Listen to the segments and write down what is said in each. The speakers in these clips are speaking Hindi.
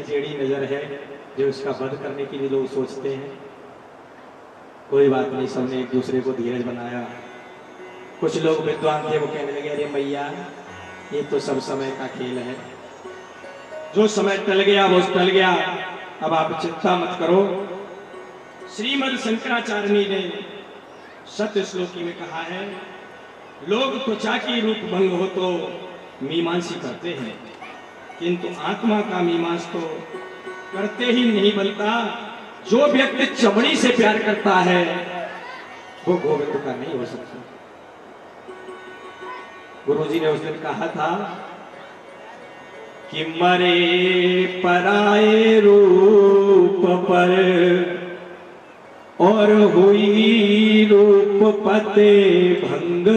टेढ़ी नजर है जो उसका वध करने के लिए लोग सोचते हैं। कोई बात नहीं, सबने एक दूसरे को धीरज बनाया। कुछ लोग विद्वान थे, वो कहने लगे अरे मैया ये तो सब समय का खेल है, जो समय टल गया वो टल गया, अब आप चिंता मत करो। श्रीमद् शंकराचार्य ने सत्य श्लोकी में कहा है, लोग त्वचा की रूप भंग हो तो मीमांसी करते हैं, किंतु आत्मा का मीमांस तो करते ही नहीं बनता। जो व्यक्ति चमड़ी से प्यार करता है वो गोविंद का नहीं हो सकता। गुरुजी ने उस दिन कहा था कि मरे पराए रूप पर और हुई रूप पते भंग,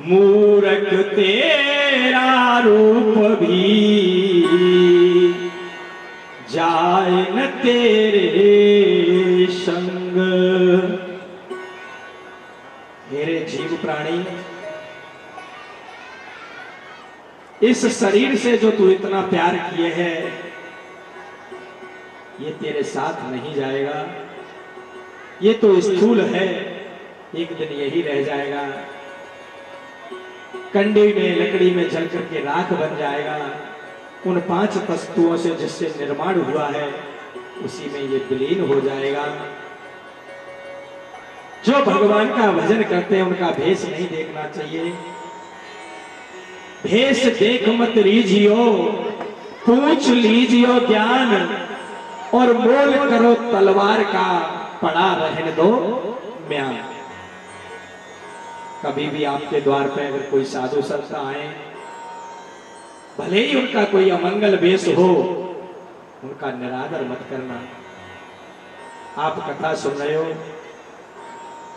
मूरख तेरा रूप भी जाए न तेरे संग। मेरे जीव प्राणी, इस शरीर से जो तू इतना प्यार किए है ये तेरे साथ नहीं जाएगा। ये तो स्थूल है, एक दिन यही रह जाएगा, कंडे में लकड़ी में जल करके राख बन जाएगा। उन 5 वस्तुओं से जिससे निर्माण हुआ है उसी में ये विलीन हो जाएगा। जो भगवान का भजन करते हैं उनका भेष नहीं देखना चाहिए। भेष देख मत रीझियो, पूछ लीजियो ज्ञान, और मोल करो तलवार का, पड़ा रहने दो म्यान। कभी भी आपके द्वार पे अगर कोई साधु संत आए, भले ही उनका कोई अमंगल वेश हो, उनका निरादर मत करना। आप कथा सुन रहे हो,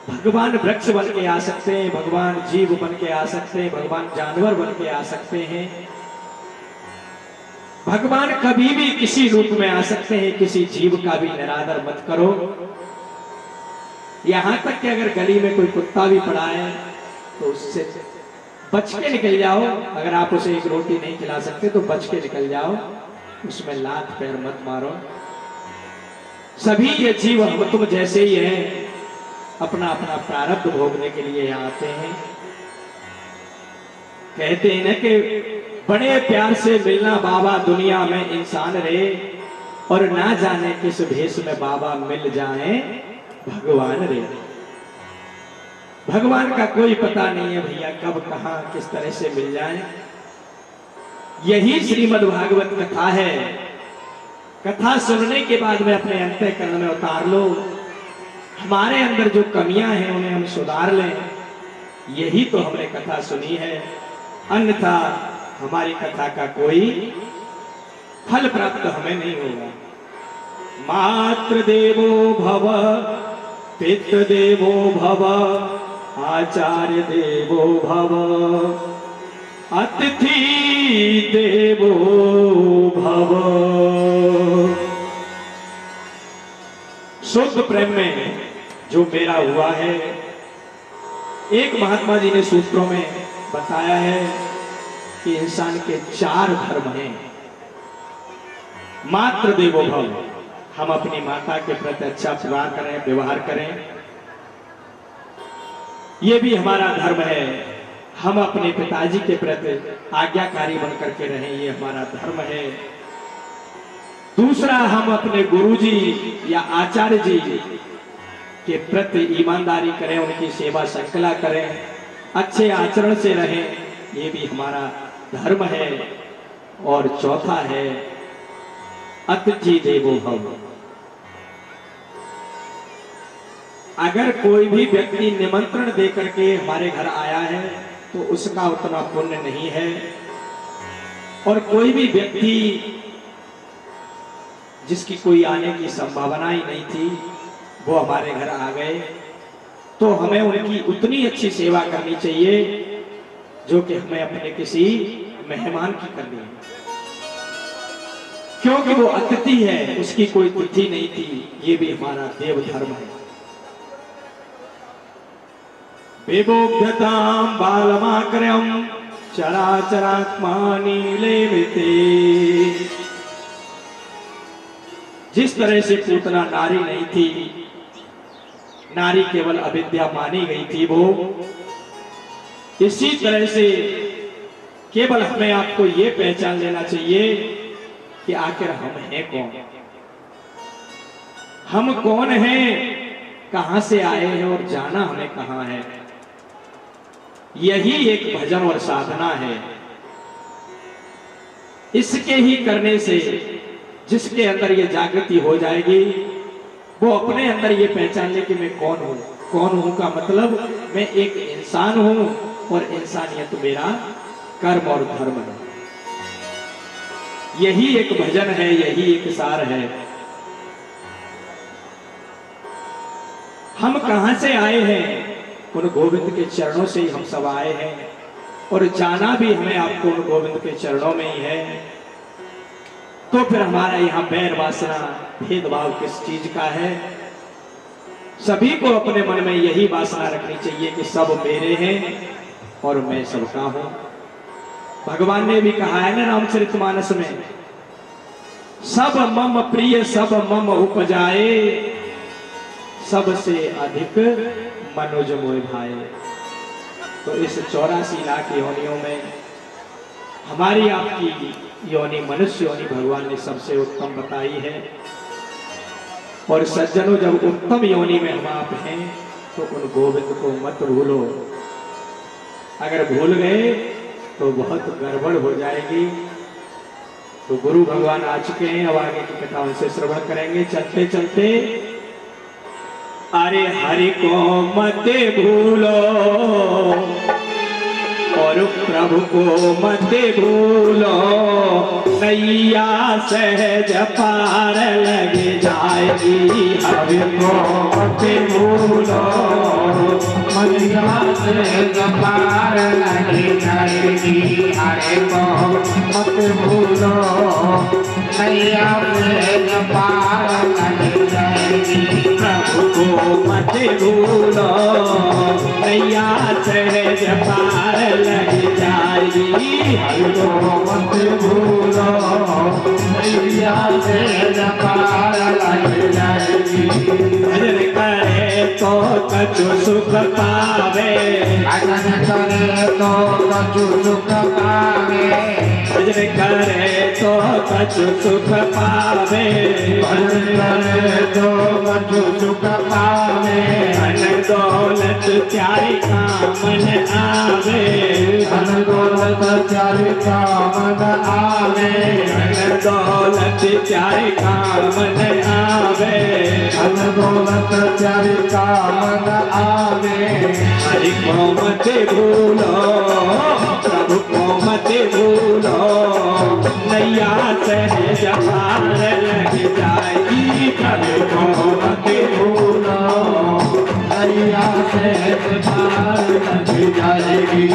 भगवान वृक्ष बन के आ सकते हैं, भगवान जीव बन के आ सकते हैं, भगवान जानवर बन के आ सकते हैं, भगवान कभी भी किसी रूप में आ सकते हैं। किसी जीव का भी निरादर मत करो। यहां तक कि अगर गली में कोई कुत्ता भी पड़ा है तो उससे बच के निकल जाओ। अगर आप उसे एक रोटी नहीं खिला सकते तो बच के निकल जाओ, उसमें लात पैर मत मारो। सभी ये जीव हम तुम जैसे ही हैं, अपना अपना प्रारब्ध भोगने के लिए यहाँ आते हैं। कहते हैं ना कि बड़े प्यार से मिलना बाबा दुनिया में इंसान रहे, और ना जाने किस भेष में बाबा मिल जाए भगवान रे। भगवान का कोई पता नहीं है भैया, कब कहां किस तरह से मिल जाए। यही श्रीमद् भागवत कथा है। कथा सुनने के बाद में अपने अंतःकरण में उतार लो, हमारे अंदर जो कमियां हैं उन्हें हम सुधार लें। यही तो हमने कथा सुनी है, अन्यथा हमारी कथा का कोई फल प्राप्त हमें नहीं होगा। मातृ देवो भव, पितृ देवो भव, आचार्य देवो भव, अतिथि देवो भव। शुद्ध प्रेम में जो मेरा हुआ है, एक महात्मा जी ने सूत्रों में बताया है कि इंसान के 4 धर्म हैं। मातृ देवो भव, हम अपनी माता के प्रति अच्छा व्यवहार करें, ये भी हमारा धर्म है। हम अपने पिताजी के प्रति आज्ञाकारी बनकर के रहें, ये हमारा धर्म है। दूसरा, हम अपने गुरुजी या आचार्य जी के प्रति ईमानदारी करें, उनकी सेवा संकला करें, अच्छे आचरण से रहें, ये भी हमारा धर्म है। और चौथा है अतिथि देवो भव। अगर कोई भी व्यक्ति निमंत्रण देकर के हमारे घर आया है तो उसका उतना पुण्य नहीं है, और कोई भी व्यक्ति जिसकी कोई आने की संभावना ही नहीं थी वो हमारे घर आ गए तो हमें उनकी उतनी अच्छी सेवा करनी चाहिए जो कि हमें अपने किसी मेहमान की करनी है, क्योंकि वो अतिथि है, उसकी कोई तिथि नहीं थी। ये भी हमारा देव धर्म है। बेबोभ्यतां बालमाक्रयं चराचरात्मा नीलेमिते जिस तरह से पूतना नारी नहीं थी, नारी केवल अविद्या मानी गई थी, वो इसी तरह से केवल हमें आपको ये पहचान लेना चाहिए कि आखिर हम हैं कौन, हम कौन हैं, कहां से आए हैं और जाना हमें कहां है। यही एक भजन और साधना है। इसके ही करने से जिसके अंदर ये जागृति हो जाएगी, वो अपने अंदर ये पहचान ले कि मैं कौन हूं। कौन हूं का मतलब मैं एक इंसान हूं और इंसानियत मेरा कर्म और धर्म है। यही एक भजन है, यही एक सार है। हम कहां से आए हैं, उन गोविंद के चरणों से ही हम सब आए हैं और जाना भी हमें आपको उन गोविंद के चरणों में ही है। तो फिर हमारा यहाँ बैर वासना भेदभाव किस चीज का है। सभी को अपने मन में यही वासना रखनी चाहिए कि सब मेरे हैं और मैं सबका हूं। भगवान ने भी कहा है ना रामचरितमानस में, सब मम प्रिय सब मम उपजाए, सबसे अधिक मनुज मोह भाए। तो इस 84 लाख योनियों में हमारी आपकी योनि मनुष्य योनि भगवान ने सबसे उत्तम बताई है। और सज्जनों, जब उत्तम योनि में हम आप हैं तो उन गोविंद को मत भूलो। अगर भूल गए तो बहुत गड़बड़ हो जाएगी। तो गुरु भगवान आ चुके हैं, अब आगे की कथा उनसे श्रवण करेंगे चलते चलते। अरे हरि को मत भूलो और प्रभु को मत भूलो, नैया सहज पार लग जाएगी। हरि को मत भूलो, नैया सहज पार लग जाएगी। हरि को मत भूलो, नैया सहज पार लग जाएगी। प्रभु को मत भूलो, नैया सहज पार लग जाएगी। हरि को मत भूलो, नैया सहज पार लग जाएगी। भजन करे तो कछु सुख पावे, भजन करे तो कछु सुख पावे, भजन करे तो कछु सुख पावे, भजन करे तो कछु सुख पावे। धन दौलत प्यारी कामन आवे, धन दौलत प्यारी कामन आवे, धन दौलत प्यारी कामन आवे, धन दौलत प्यारी कामन आवे। हरि को मत भूलो, प्रभु को मत भूलो, नैया सहज पार लग जाएगी। प्रभु को मत भूलो, नैया सहज पार लग जाएगी।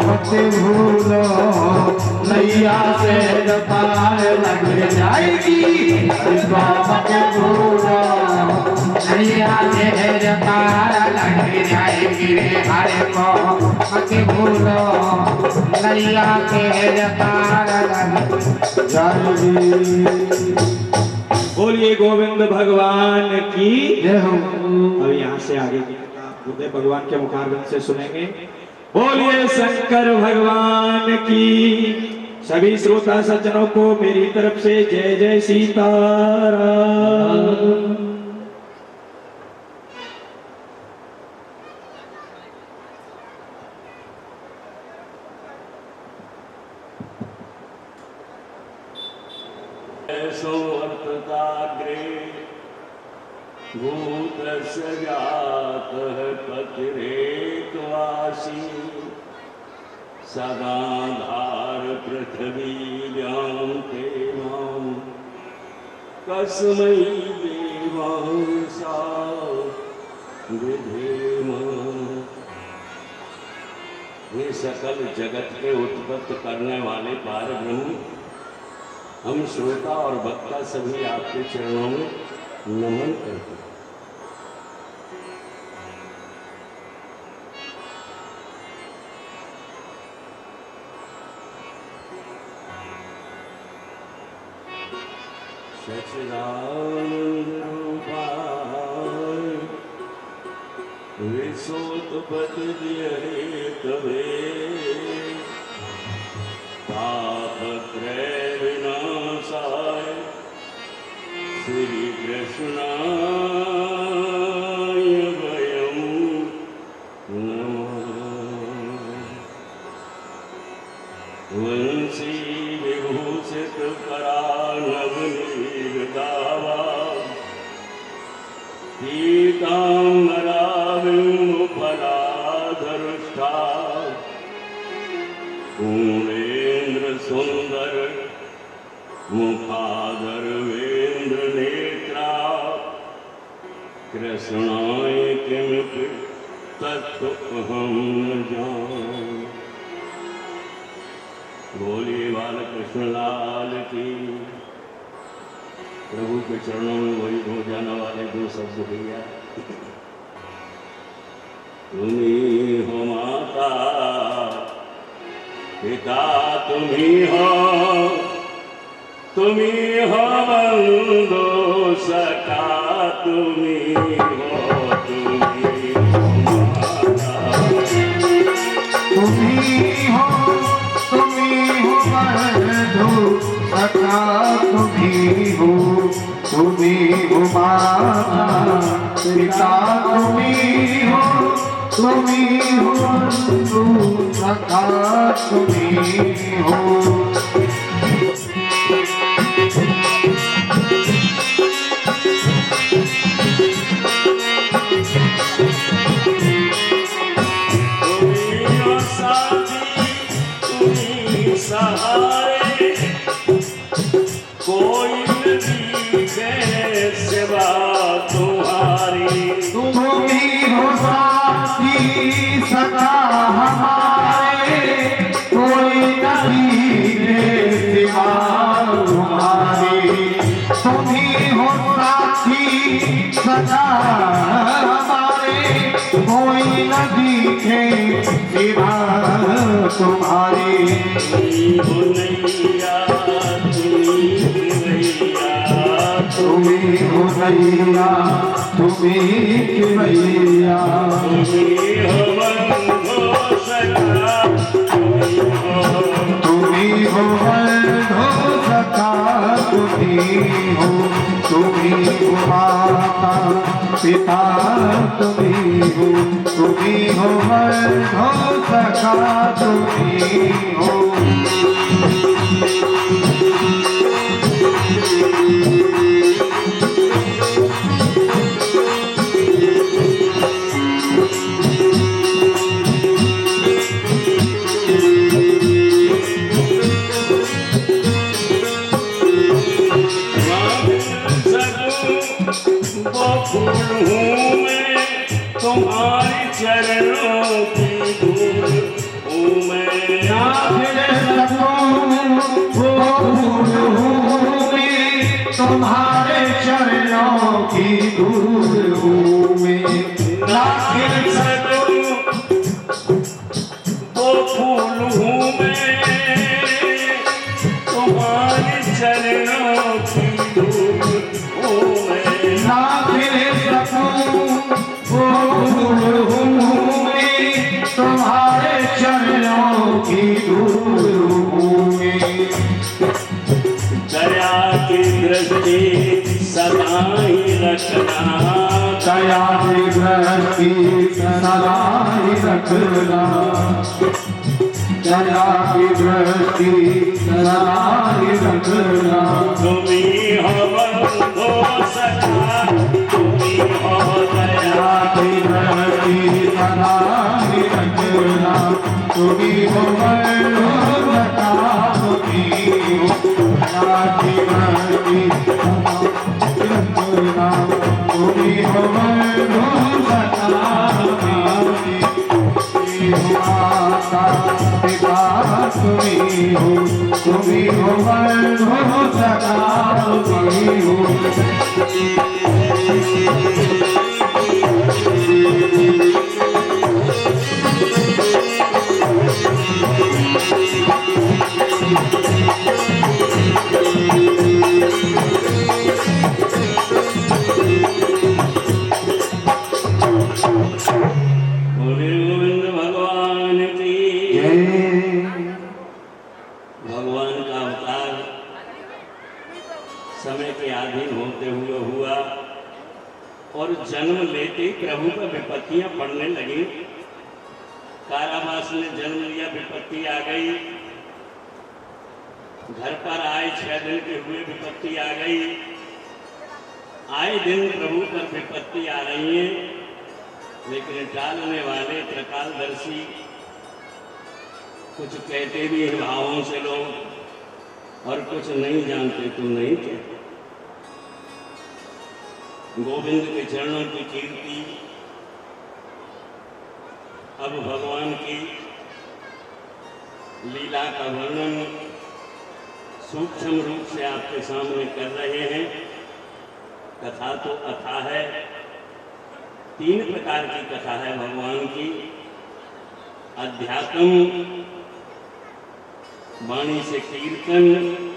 मत भूलो, नैया सहज पार लग जाएगी। मत भूलो, नैया सहज पार लग जाएगी। हरि को मत भूलो, नैया सहज पार लग जाएगी। बोलिए गोविंद भगवान की जय हो। अब यहाँ से आगे की कथा गुरुदेव भगवान के मुखारविंद से सुनेंगे। बोलिए शंकर भगवान की। सभी श्रोता सज्जनों को मेरी तरफ से जय जय सीताराम। भूतस्य जातः पतिरेकवासी, सदाधार पृथ्वीव्यां तेनां, कस्मै देवांसा विधेम। हे सकल जगत के उत्पत्ति करने वाले पारब्रह्म, हम श्रोता और वक्ता सभी आपके चरणों में नमन करते हैं। सच्चिदानंद रूपाय विश्वोत्पत्ति हेतवे तापत्रय विनाशाय श्री कृष्णाय वयं नमः। वंशी विभूषित करानवनीरदावा पीताम्बराविमुपलाधरुष्टा पूर्णेन्द्र सुंदर मुखादरवेन्द्र नेत्रा कृष्णाय किमपि तत्त्वहं न जाने। बोलिए बालकृष्ण लाल की। प्रभु के चरणों में वही हो जाने वाले दो शब्द भैया। तुम्ही हो माता पिता, तुम्ही हो बंधु सखा, तुम्ही हो माता, तुम्ही हो बंधु सखा, तुम्ही हो माता पिता, तुम्ही हो बंधु सखा, तुम्ही हो। सहारे कोई नहीं है सिवा तुम्हारी। तुम्ही हो साथी सदा हमारे, कोई नहीं है सिवा तुम्हारी। तुम्ही हो साथी सदा हमारे, कोई नहीं है सिवा तुम्हारी। तुम्ही हो नैया, तुम्ही की मैया, तुम्ही हो बंधु सखा, तुम्ही हो माता पिता, तुम्ही हो बंधु सखा, तुम्ही हो। तुम्हारी चरणों की धूल हूँ मैं, तुम्हारे चरणों की धूल हूँ मैं। वो फूल हूँ मैं, तुम्हारे चरणों की धूल हूँ मैं। ना फिर सकूं वो फूल हूँ मैं, तुम्हारे चरणों की धूल हूँ मैं। दया की दृष्टि सदा ही रखना, दया की दृष्टि सदा ही रखना, दया की दृष्टि सदा ही रखना। तुम्ही हो बंधु सखा, तुम्ही हो दया की दृष्टि सदा ही रखना, तुम्ही हो बंधु सखा, तुम्ही हो। दया की दृष्टि सदा ही रखना, तुम्ही हो बंधु सखा, तुम्ही हो माता पिता, तुम्ही हो बंधु मणि हो बोले गोविंद भगवान की जय। भगवान का अवतार समय के अधीन होते हुए हुआ और जन्म लेते ही प्रभु पर विपत्तियां पड़ने लगी। कारावास में जन्म लिया, विपत्ति आ गई। घर पर आए 6 दिन के हुए, विपत्ति आ गई। आए दिन प्रभु पर विपत्ति आ रही है, लेकिन टालने वाले त्रिकालदर्शी कुछ कहते भी हैं भावों से लोग, और कुछ नहीं जानते तो नहीं कहते। गोविंद के चरणों की कीर्ति, अब भगवान की लीला का वर्णन सूक्ष्म रूप से आपके सामने कर रहे हैं। कथा तो अथा है, 3 प्रकार की कथा है भगवान की। अध्यात्म, वाणी से कीर्तन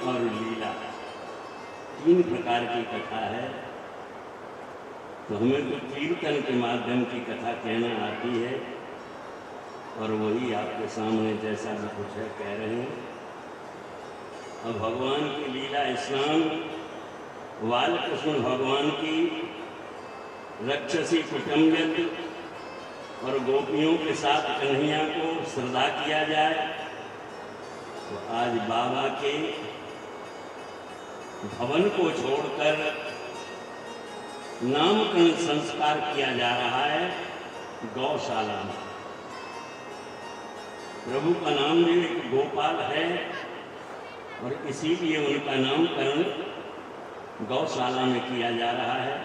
और लीला, 3 प्रकार की कथा है। तो हमें तो कीर्तन के माध्यम की कथा कहना आती है, और वही आपके सामने जैसा भी कुछ है कह रहे हैं। अब भगवान की लीला स्नान, बालकृष्ण भगवान की रक्षसी कुटुंबियत और गोपियों के साथ कन्हैया को श्रद्धा किया जाए, तो आज बाबा के भवन को छोड़कर नामकरण संस्कार किया जा रहा है गौशाला में। प्रभु का नाम भी एक गोपाल है, और इसीलिए उनका नामकरण गौशाला में किया जा रहा है।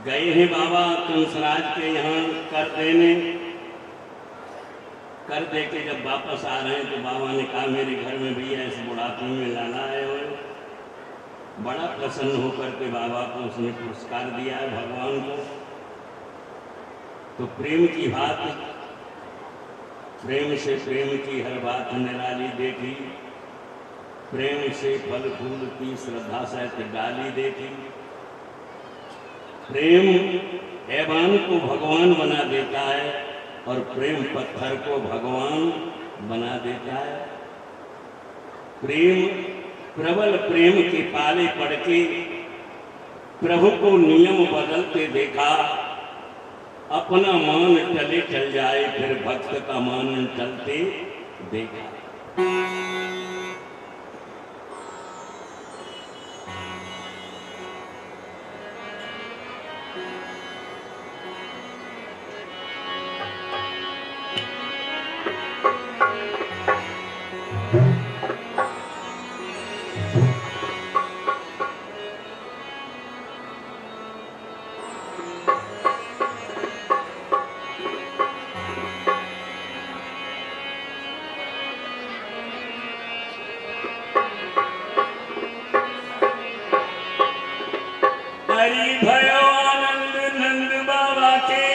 गए हैं बाबा कंसराज के यहाँ कर देने, कर दे के जब वापस आ रहे हैं तो बाबा ने कहा मेरे घर में भी इस बुढ़ापे में लाना आए हुए। बड़ा प्रसन्न होकर के बाबा को उसने पुरस्कार दिया है भगवान को। तो प्रेम की बात, प्रेम से प्रेम की हर बात निराली देखी, प्रेम से फल फूल की श्रद्धा सहित डाली देखी। प्रेम हैवान को भगवान बना देता है, और प्रेम पत्थर को भगवान बना देता है। प्रेम, प्रबल प्रेम के पाले पड़ के प्रभु को नियम बदलते देखा। अपना मान टले टल जाए, फिर भक्त का मान टलते देखा। हरि भयो आनंद नंद बाबा के,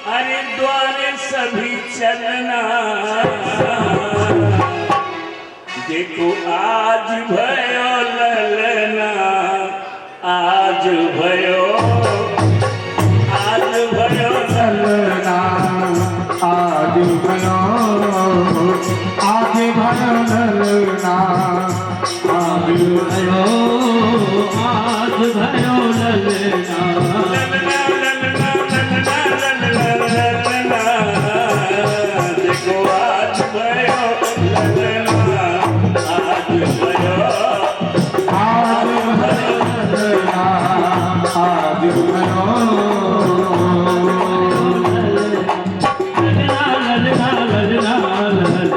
हरिद्वार सभी चलना। देखो आज भयो ललना, आज भयो, आज भयो ललना, आज भयो, आज भयो ललना, आज भयो, आज भयो ललना। देखो आज भयो ललना, आज भयो, आज भयो ललना, आज भयो ललना, ललना, ललना, ललना।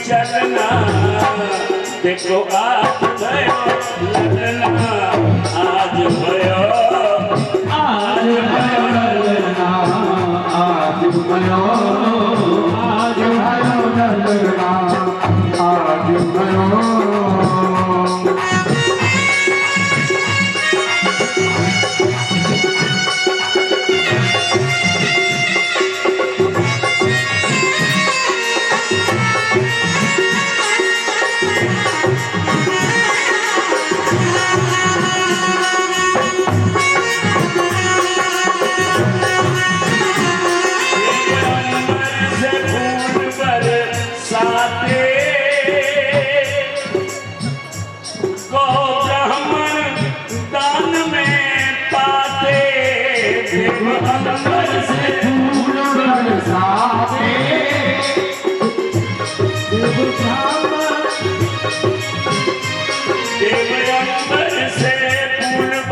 चलना देखो आज भयो ललना आज भयो आज भयो ललना आज भयो ललना आज भयो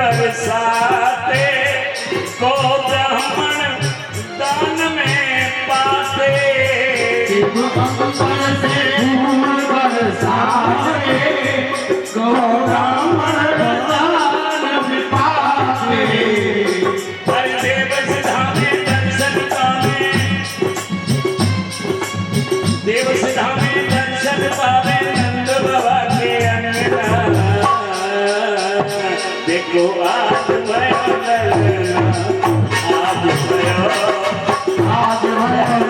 बरसाते को ब्राह्मण दान में पाते से फूल बरसाते को ब्राह्मण दान में पाते हर देव सिधा में दर्शन पावे देव सिधा में दर्शन पावे नंद बाबा के अंगना देखो आज भयो ललना आज भयो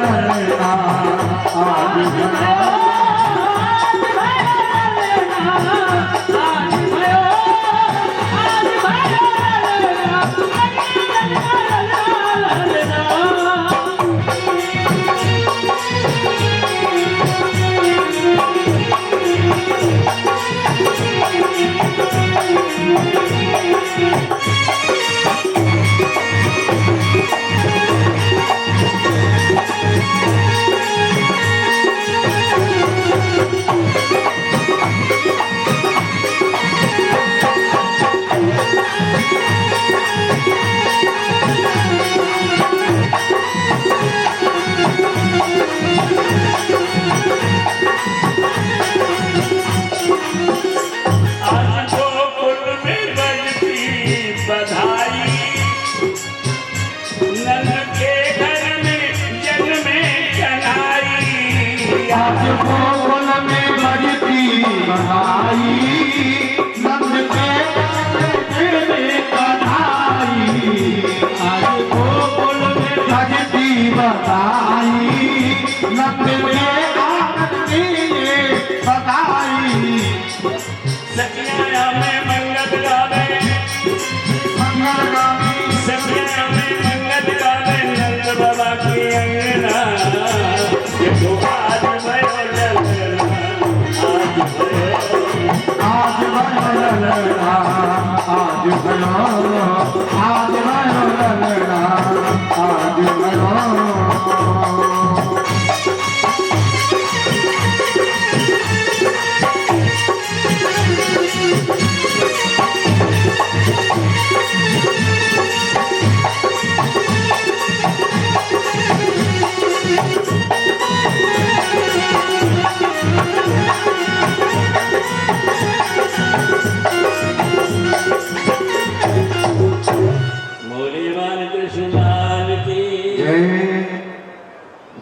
ललना आज भयो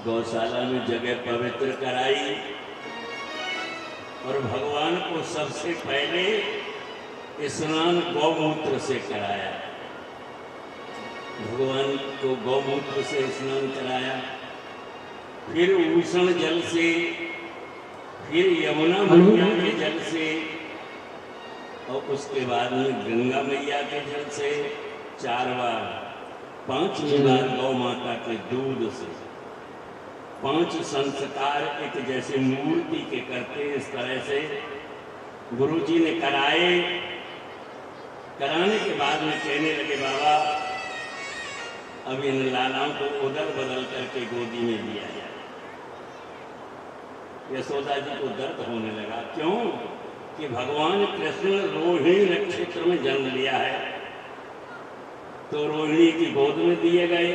गौशाला में जगह पवित्र कराई और भगवान को सबसे पहले स्नान गौमूत्र से कराया। भगवान को गौमूत्र से स्नान कराया, फिर उष्ण जल से, फिर यमुना मैया के जल से और उसके बाद में गंगा मैया के जल से 4 बार, 5वीं बार गौ माता के दूध से 5 संस्कार एक जैसे मूर्ति के करते। इस तरह से गुरुजी ने कराए। कराने के बाद में कहने लगे, बाबा अब इन लालाओं को उदल बदल करके गोदी में लिया जाए। यशोदा जी को दर्द होने लगा। क्यों? कि भगवान कृष्ण रोहिणी नक्षत्र में जन्म लिया है, तो रोहिणी की गोद में दिए गए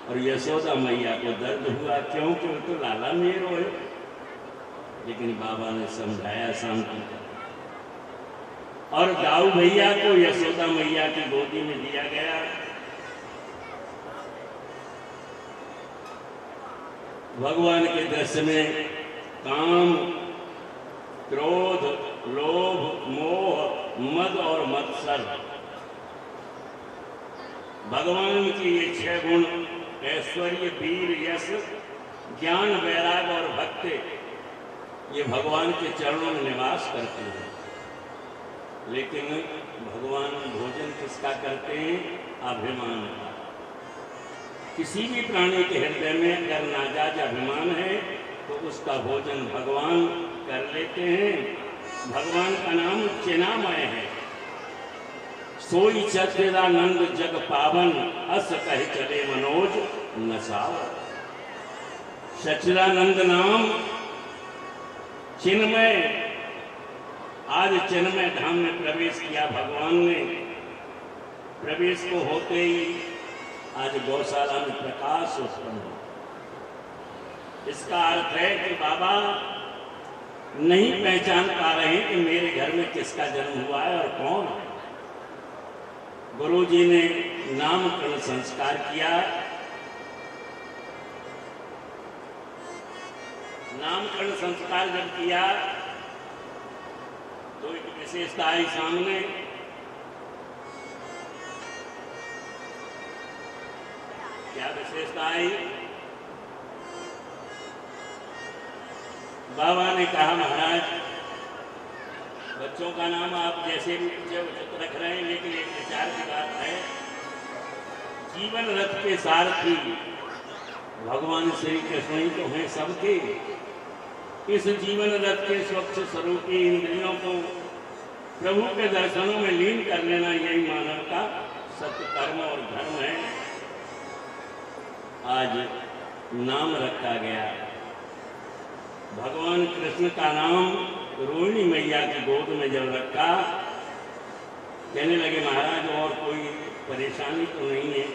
और यशोदा मैया को दर्द हुआ। क्योंकि वो तो लाला मेरो है, लेकिन बाबा ने समझाया शांति कर। और दाऊ भैया को यशोदा मैया की गोदी में दिया गया। भगवान के दृश्य में काम, क्रोध, लोभ, मोह, मद और मत्सर, भगवान की ये 6 गुण ऐश्वर्य, वीर, यश, ज्ञान, वैराग और भक्ति, ये भगवान के चरणों में निवास करते हैं। लेकिन भगवान भोजन किसका करते हैं? अभिमान का। किसी भी प्राणी के हृदय में अगर नाजायज अभिमान है तो उसका भोजन भगवान कर लेते हैं। भगवान का नाम चिन्मय है। सोई सच्चिदानंद जग पावन, अस कह चले मनोज नसाव। सच्चिदानंद नाम चिन्मय, आज चिन्मय धाम में प्रवेश किया भगवान ने। प्रवेश को होते ही आज गौशाला में प्रकाश उत्पन्न हो। इसका अर्थ है कि बाबा नहीं पहचान पा रहे कि मेरे घर में किसका जन्म हुआ है और कौन है। गुरुजी ने नामकरण संस्कार किया। नामकरण संस्कार जब किया तो एक विशेषता आई सामने। क्या विशेषता आई? बाबा ने कहा, महाराज बच्चों का नाम आप जैसे भी उचित रख रहे हैं, लेकिन एक विचार की बात है। जीवन रथ के सारथी भगवान श्री कृष्ण ही तो हैं सबके। इस जीवन रथ के स्वच्छ स्वरूपी इंद्रियों को प्रभु के दर्शनों में लीन कर लेना, यही मानव का सत्य कर्म और धर्म है। आज नाम रखा गया। भगवान कृष्ण का नाम रोहिणी मैया की गोद में जब रखा, कहने लगे महाराज और कोई परेशानी तो नहीं है।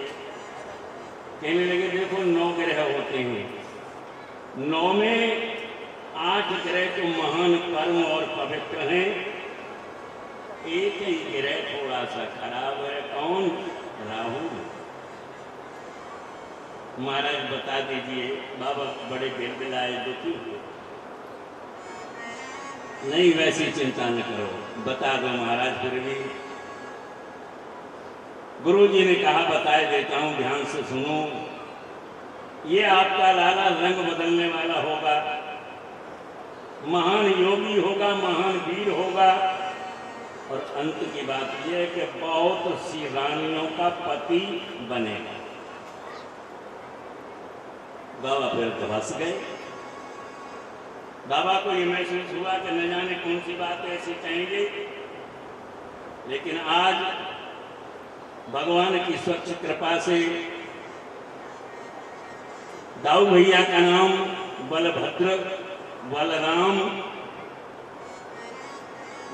कहने लगे देखो 9 ग्रह होते हैं, 9 में 8 ग्रह तो महान कर्म और पवित्र हैं, एक ही ग्रह थोड़ा सा खराब है। कौन? राहु। महाराज बता दीजिए। बाबा बड़े बिलबिलाए, दुखी हुए। नहीं वैसी चिंता न करो, बता दो महाराज। फिर भी गुरुजी ने कहा बताए देता हूं, ध्यान से सुनो। ये आपका लाला रंग बदलने वाला होगा, महान योगी होगा, महान वीर होगा, और अंत की बात यह है कि बहुत सी रानियों का पति बनेगा। बाबा फिर तो हंस गए। बाबा को ये महसूस हुआ कि न जाने कौन सी बात ऐसी कहेंगे, लेकिन आज भगवान की स्वच्छ कृपा से दाऊ भैया का नाम बलभद्र, बलराम,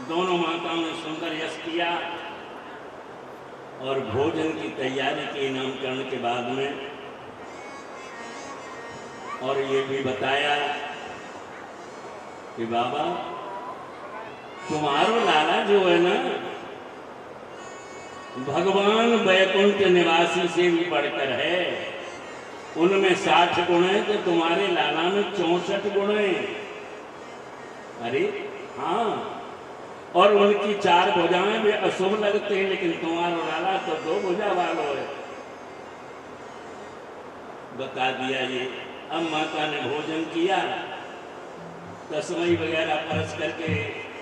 दोनों माताओं ने सुंदर यश किया। और भोजन की तैयारी के नामकरण के बाद में और ये भी बताया कि बाबा तुम्हारो लाला जो है ना, भगवान वैकुंठ निवासी से भी बढ़कर है। उनमें 60 गुण है तो तुम्हारे लाला में 64 गुण है। अरे हाँ, और उनकी 4 भुजाएं भी अशुभ लगते हैं, लेकिन तुम्हारा लाला तो 2 भुजा वालों है। बता दिया ये। अब माता ने भोजन किया, तस्मई वगैरह परस करके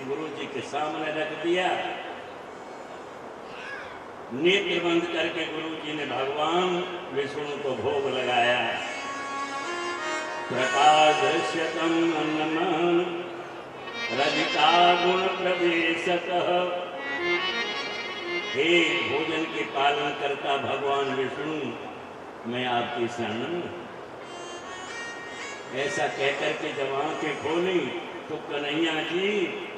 गुरु जी के सामने रख दिया। नेत्र बंद करके गुरु जी ने भगवान विष्णु को भोग लगाया। प्रकाश दृश्यतम अन्नमान रजिता गुण प्रवेशतः। हे भोजन के पालन करता भगवान विष्णु, मैं आपकी शरण। ऐसा कहकर के जब आंखें खोली तो कन्हैया जी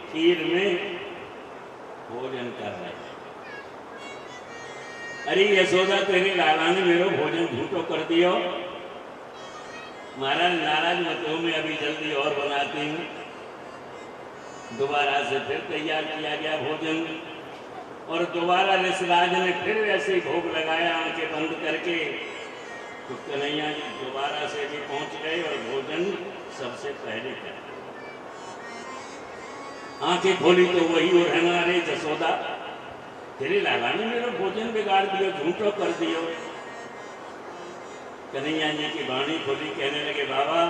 खीर में भोजन कर रहे। अरे यशोदा तेरे लाला ने मेरा भोजन झूठो कर दियो। महाराज नाराज मत हो, मैं अभी जल्दी और बनाती हूँ। दोबारा से फिर तैयार किया गया भोजन और दोबारा ऋषिराज ने फिर ऐसे ही भोग लगाया आंखें बंद करके। तो कन्हैया जी दोबारा से भी पहुंच गए और भोजन सबसे पहले कर आंखें खोली तो वही और है ना, अरे जसोदा तेरे लाला ने मेरा भोजन बिगाड़ दिया, झूठो कर दियो। कन्हैया जी की वाणी खोली, कहने लगे बाबा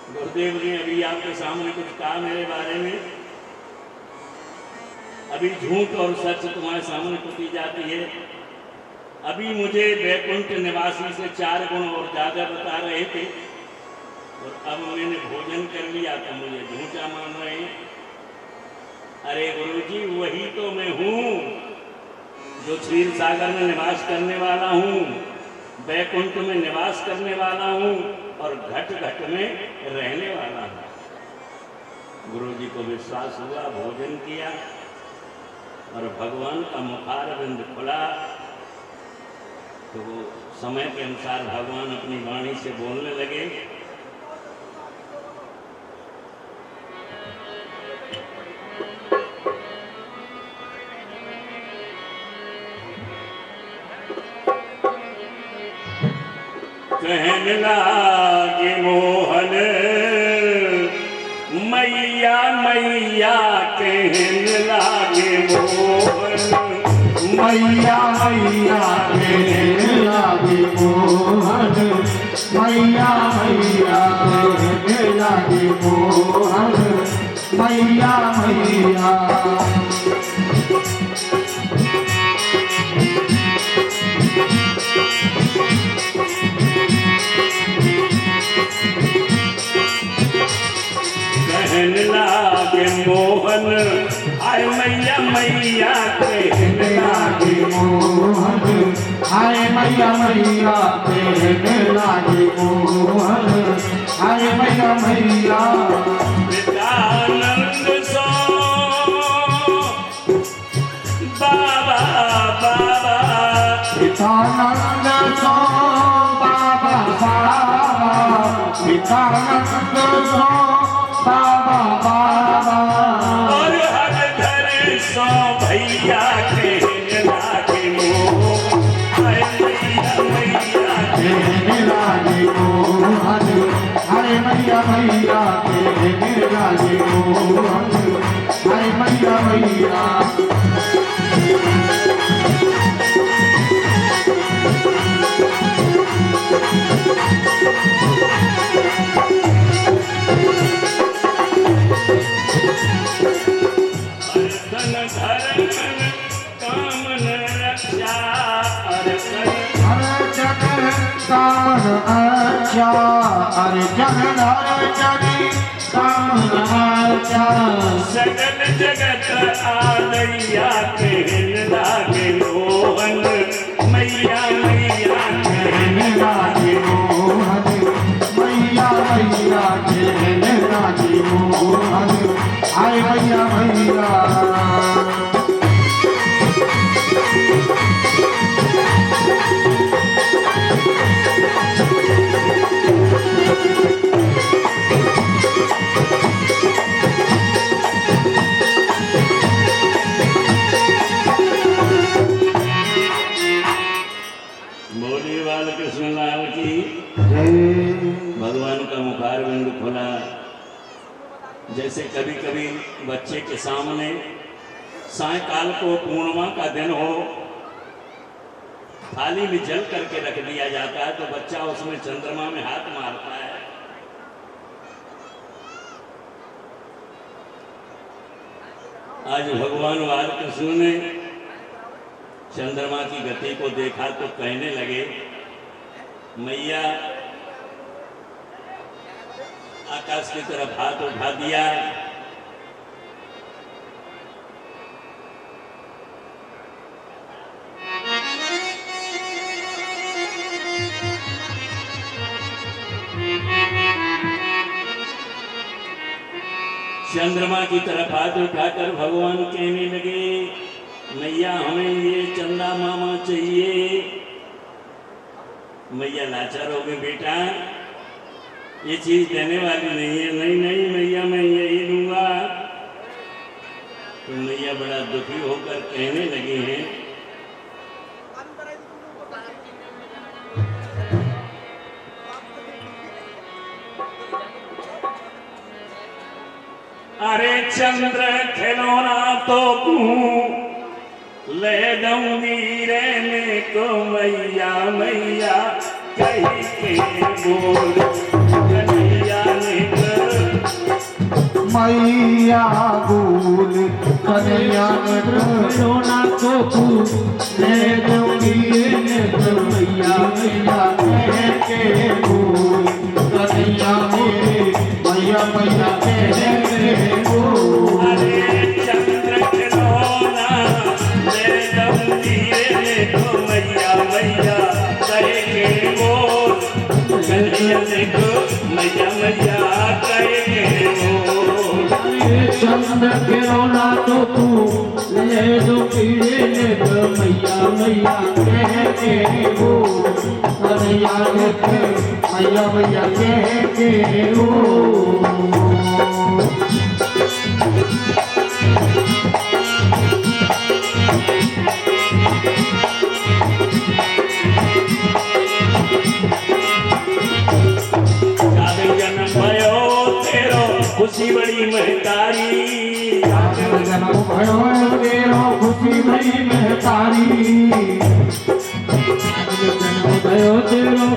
गुरुदेव ने अभी आपके सामने कुछ कहा मेरे बारे में, अभी झूठ और सच तुम्हारे सामने पुती जाती है। अभी मुझे वैकुंठ निवासी से 4 गुण और ज्यादा बता रहे थे और अब मैंने भोजन कर लिया तो मुझे झूठा मान रहे हैं। अरे गुरुजी वही तो मैं हूँ जो क्षीर सागर में निवास करने वाला हूँ, वैकुंठ में निवास करने वाला हूँ और घट घट में रहने वाला हूँ। गुरुजी को विश्वास हुआ, भोजन किया और भगवान का मुखारविंद खुला तो वो समय के अनुसार भगवान अपनी वाणी से बोलने लगे। कहने लागे मोहन मैया मैया, कहने लागे मोहन मैया मैया कहने लागे मोहन, मैया मैया कहने लागे मोहन, मैया मैया। कहने लागे मोहन आय मैया मैया, कहने लागे मोहन हाय मैया मैया, कहने लागे मोहन हाय मैया मैया। पितानंद सो बाबा बाबा, पितानंद सो बाबा बाबा, पितानंद सो बाबा बाबा। और हर घर सो भैया, कहने लागे मोहन हाय मैया मैया, कहने लागे मोहन हाय मैया मैया, कहने लागे मोहन हाय मैया मैया। अर्जन अर्जन कामन अच्छा, सगल जगत आलैया, कहने लागे मोहन मैया मैया, कहने लागे मोहन मैया मैया, कहने लागे मोहन हाय मैया मैया। बोले बाल कृष्ण लाल की भगवान का मुखारविंद खुला। जैसे कभी कभी बच्चे के सामने सायकाल को पूर्णिमा का दिन हो, थाली में जल करके रख दिया जाता है तो बच्चा उसमें चंद्रमा में हाथ मारता है। आज भगवान बालकृष्ण ने चंद्रमा की गति को देखा तो कहने लगे मैया, आकाश की तरफ हाथ उठा दिया, चंद्रमा की तरफ हाथ उठाकर भगवान कहने लगे मैया हमें ये चंदा मामा चाहिए। मैया लाचार हो गए, बेटा ये चीज देने वाली नहीं है। नहीं नहीं मैया मैं यही लूंगा। मैया बड़ा दुखी होकर कहने लगे हैं, अरे चंद्र खिलौना तो तू ले दूंगी रहने को मैया मैया कही के बोल कन्हैया ने मैया बोल कन्हैया ने खिलौना को तू ले दूंगी मैया मैया कह के बोल कन्हैया ने मैया मैया कह के बोल। अरे चंद्र खिलौना ले दूंगी रहने को मैया मैया कहे के बोल कन्हैया ने को मैया मैया कहे के बोल। चंद्र खिलौना तो तू ले दो कीड़े मैया मैया कह के बोल कन्हैया ने मैया मैया कह के बोल। खुशी बड़ी महतारी जन्म भयो तेरो खुशी बड़ी महतारी जन्म भयो तेरो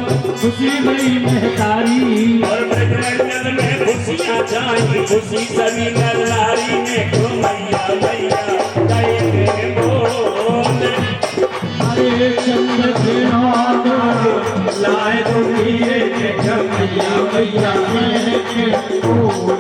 खुशी बड़ी महतारी और ब्रजमंडल में खुशियाँ छाई खुशी सभी नर नारी में को मैया मैया कहे बोल। अरे चंद्र खिलौना लाए तो हीरे मैया मैया कह के बोल।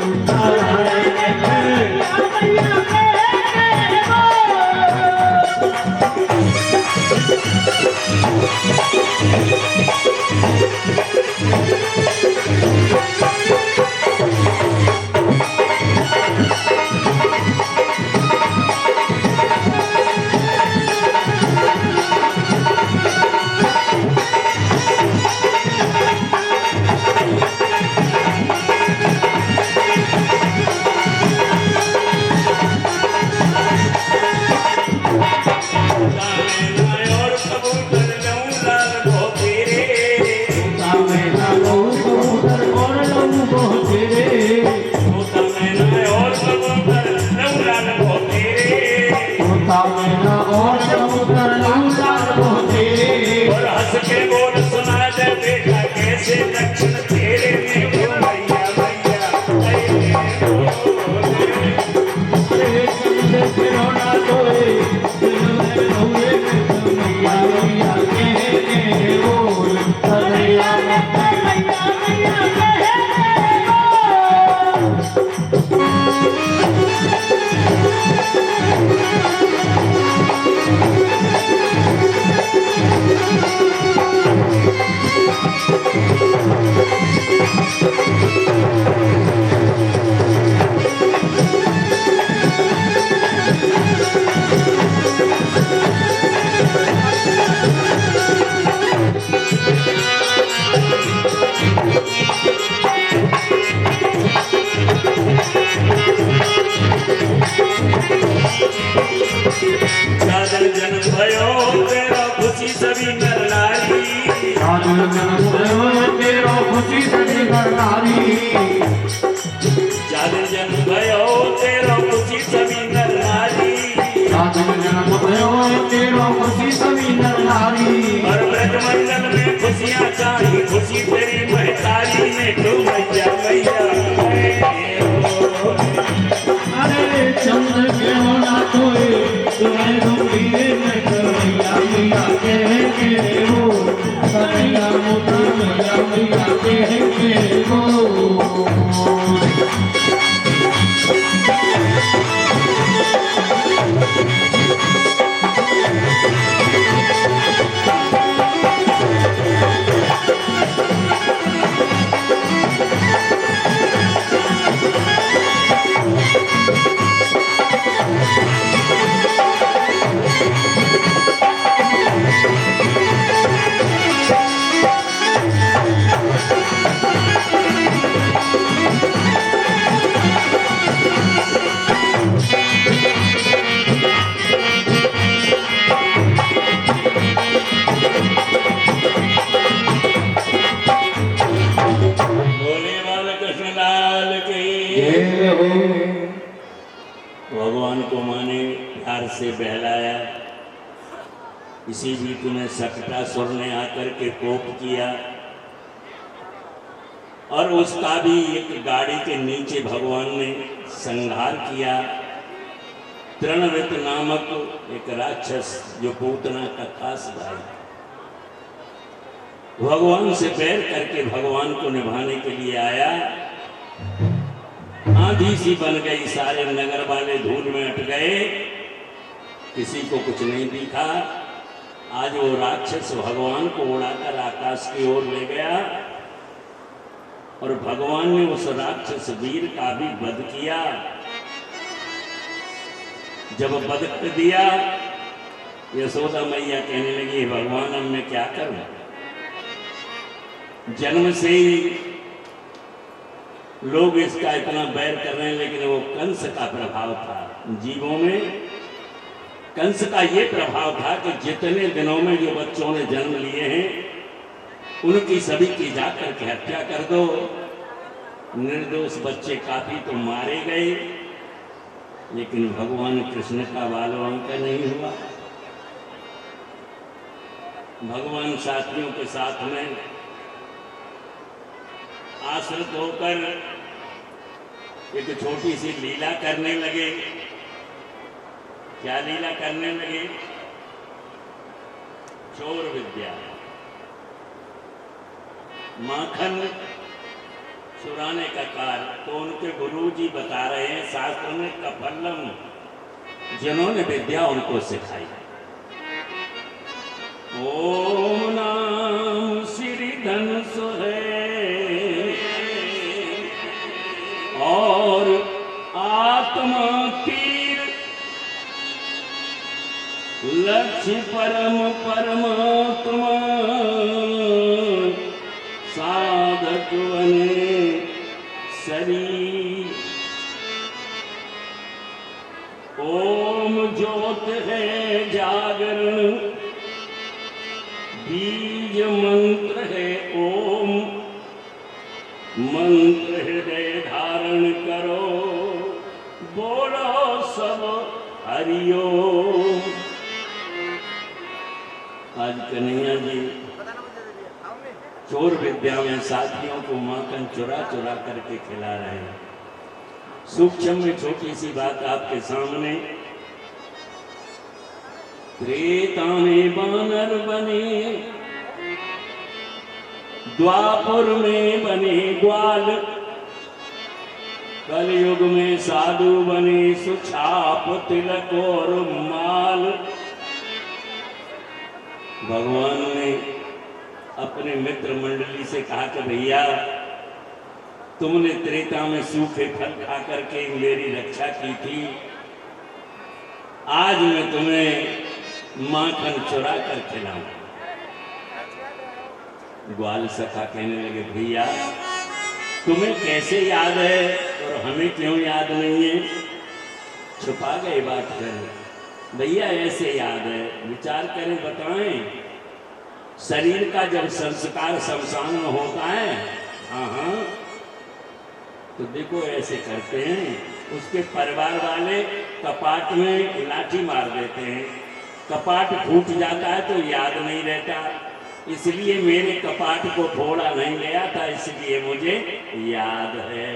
और हंस के बोल सुना दे बेटा कैसे दक्षिण तेरे में क्यों मैया मैया खिलौना तो मैया मैया कह के बोल कन्हैया जन्म भयो तेरा खुशी सभी नर नारी जन्म भयो तेरा खुशी सभी नर नारी जन्म भयो तेरा खुशी सभी नर नारी जन्म भयो तेरा खुशी सभी नर नारी और ब्रजमंडल में खुशियाँ चाही खुशी तेरी महतारी में तू मैया मैया अरे चंद्र खिलौना तो तुम्हें दूंगी मैया मैया कह के बोल कन्हैया मैया मैया कह के बोल। प्रकार से बहलाया, इसी बीच में सकटासुर ने आकर के कोप किया और उसका भी एक गाड़ी के नीचे भगवान ने संहार किया। तृणवृत नामक एक राक्षस जो पूतना का खास भाई, भगवान से बैर करके भगवान को निभाने के लिए आया। आंधी सी बन गई, सारे नगर वाले धूल में अट गए, किसी को कुछ नहीं दिखा। आज वो राक्षस भगवान को उड़ाकर आकाश की ओर ले गया और भगवान ने उस राक्षस वीर का भी वध किया। जब वध कर दिया, यशोदा मैया कहने लगी, भगवान अब मैं क्या करूं? जन्म से ही लोग इसका इतना बैर कर रहे हैं, लेकिन वो कंस का प्रभाव था जीवों में। कंस का ये प्रभाव था कि जितने दिनों में जो बच्चों ने जन्म लिए हैं उनकी सभी की जाकर के हत्या कर दो। निर्दोष बच्चे काफी तो मारे गए, लेकिन भगवान कृष्ण का बालवांका नहीं हुआ। भगवान साथियों के साथ में आश्रित होकर एक छोटी सी लीला करने लगे। क्या लीला करने लगे? चोर विद्या। माखन चुराने का कार्य तो उनके गुरुजी बता रहे हैं, शास्त्र में कफल्लम, जिन्होंने विद्या उनको सिखाई। ओम नाम श्री धनुष है और आत्मा तीर, लक्ष्य परम परमात्मा, साधक बने शरीर। ओम ज्योत है जागरण, बीज मंत्र है ओम, मंत्र हृदय धारण करो, बोलो सब हरिओम। आज कन्हैया जी चोर विद्या में साथियों को माखन चुरा चुरा करके खिला रहे हैं। सूक्ष्म में छोटी सी बात आपके सामने, त्रेता में बानर बने, द्वापर में बने ग्वाल, कलयुग में साधु बने सुछाप तिलक और माल। भगवान ने अपने मित्र मंडली से कहा कि भैया तुमने त्रेता में सूखे फल खा करके मेरी रक्षा की थी, आज मैं तुम्हें माखन चुरा कर खिलाऊं। ग्वाल सखा कहने लगे, भैया तुम्हें कैसे याद है और हमें क्यों याद नहीं है? छुपा गए बात करें। भैया ऐसे याद है, विचार करें, बताएं। शरीर का जब संस्कार शमशान में होता है, हाँ, तो देखो ऐसे करते हैं, उसके परिवार वाले कपाट में लाठी मार देते हैं, कपाट फूट जाता है तो याद नहीं रहता, इसलिए मेरे कपाट को फोड़ा नहीं गया था, इसलिए मुझे याद है।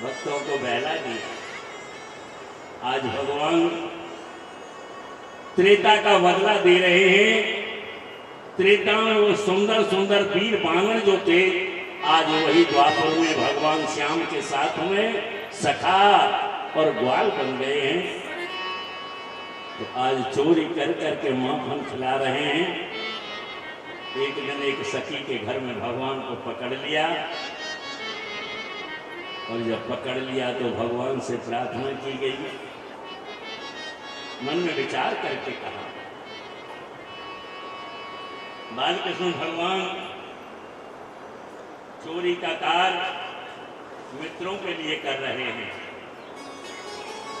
भक्तों को बहला दिया। आज भगवान त्रेता का बदला दे रहे हैं। त्रेता में वो सुंदर सुंदर वीर बानर जो थे, आज वही द्वापर में भगवान श्याम के साथ में सखा और ग्वाल बन गए हैं। तो आज चोरी कर करके माखन खिला रहे हैं। एक दिन एक सखी के घर में भगवान को पकड़ लिया, और जब पकड़ लिया तो भगवान से प्रार्थना की गई। मन में विचार करके कहा, बालकृष्ण भगवान चोरी का कार्य मित्रों के लिए कर रहे हैं,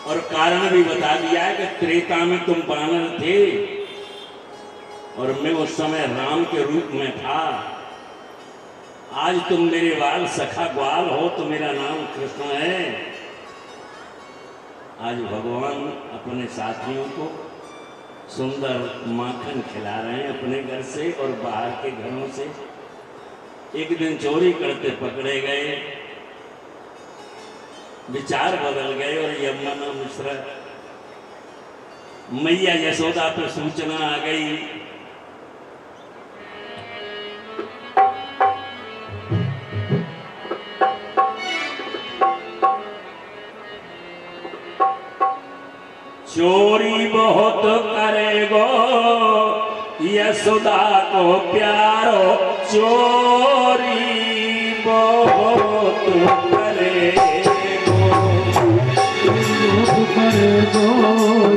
और कारण भी बता दिया है कि त्रेता में तुम बानर थे और मैं उस समय राम के रूप में था। आज तुम मेरे बाल सखा ग्वाल हो तो मेरा नाम कृष्ण है। आज भगवान अपने साथियों को सुंदर माखन खिला रहे हैं अपने घर से और बाहर के घरों से। एक दिन चोरी करते पकड़े गए, विचार बदल गए और यमुना मिश्रा मैया यशोदा पर सूचना आ गई। चोरी बहुत करेगो यशोदा को प्यारो, चोरी बहुत करेगो, करेगो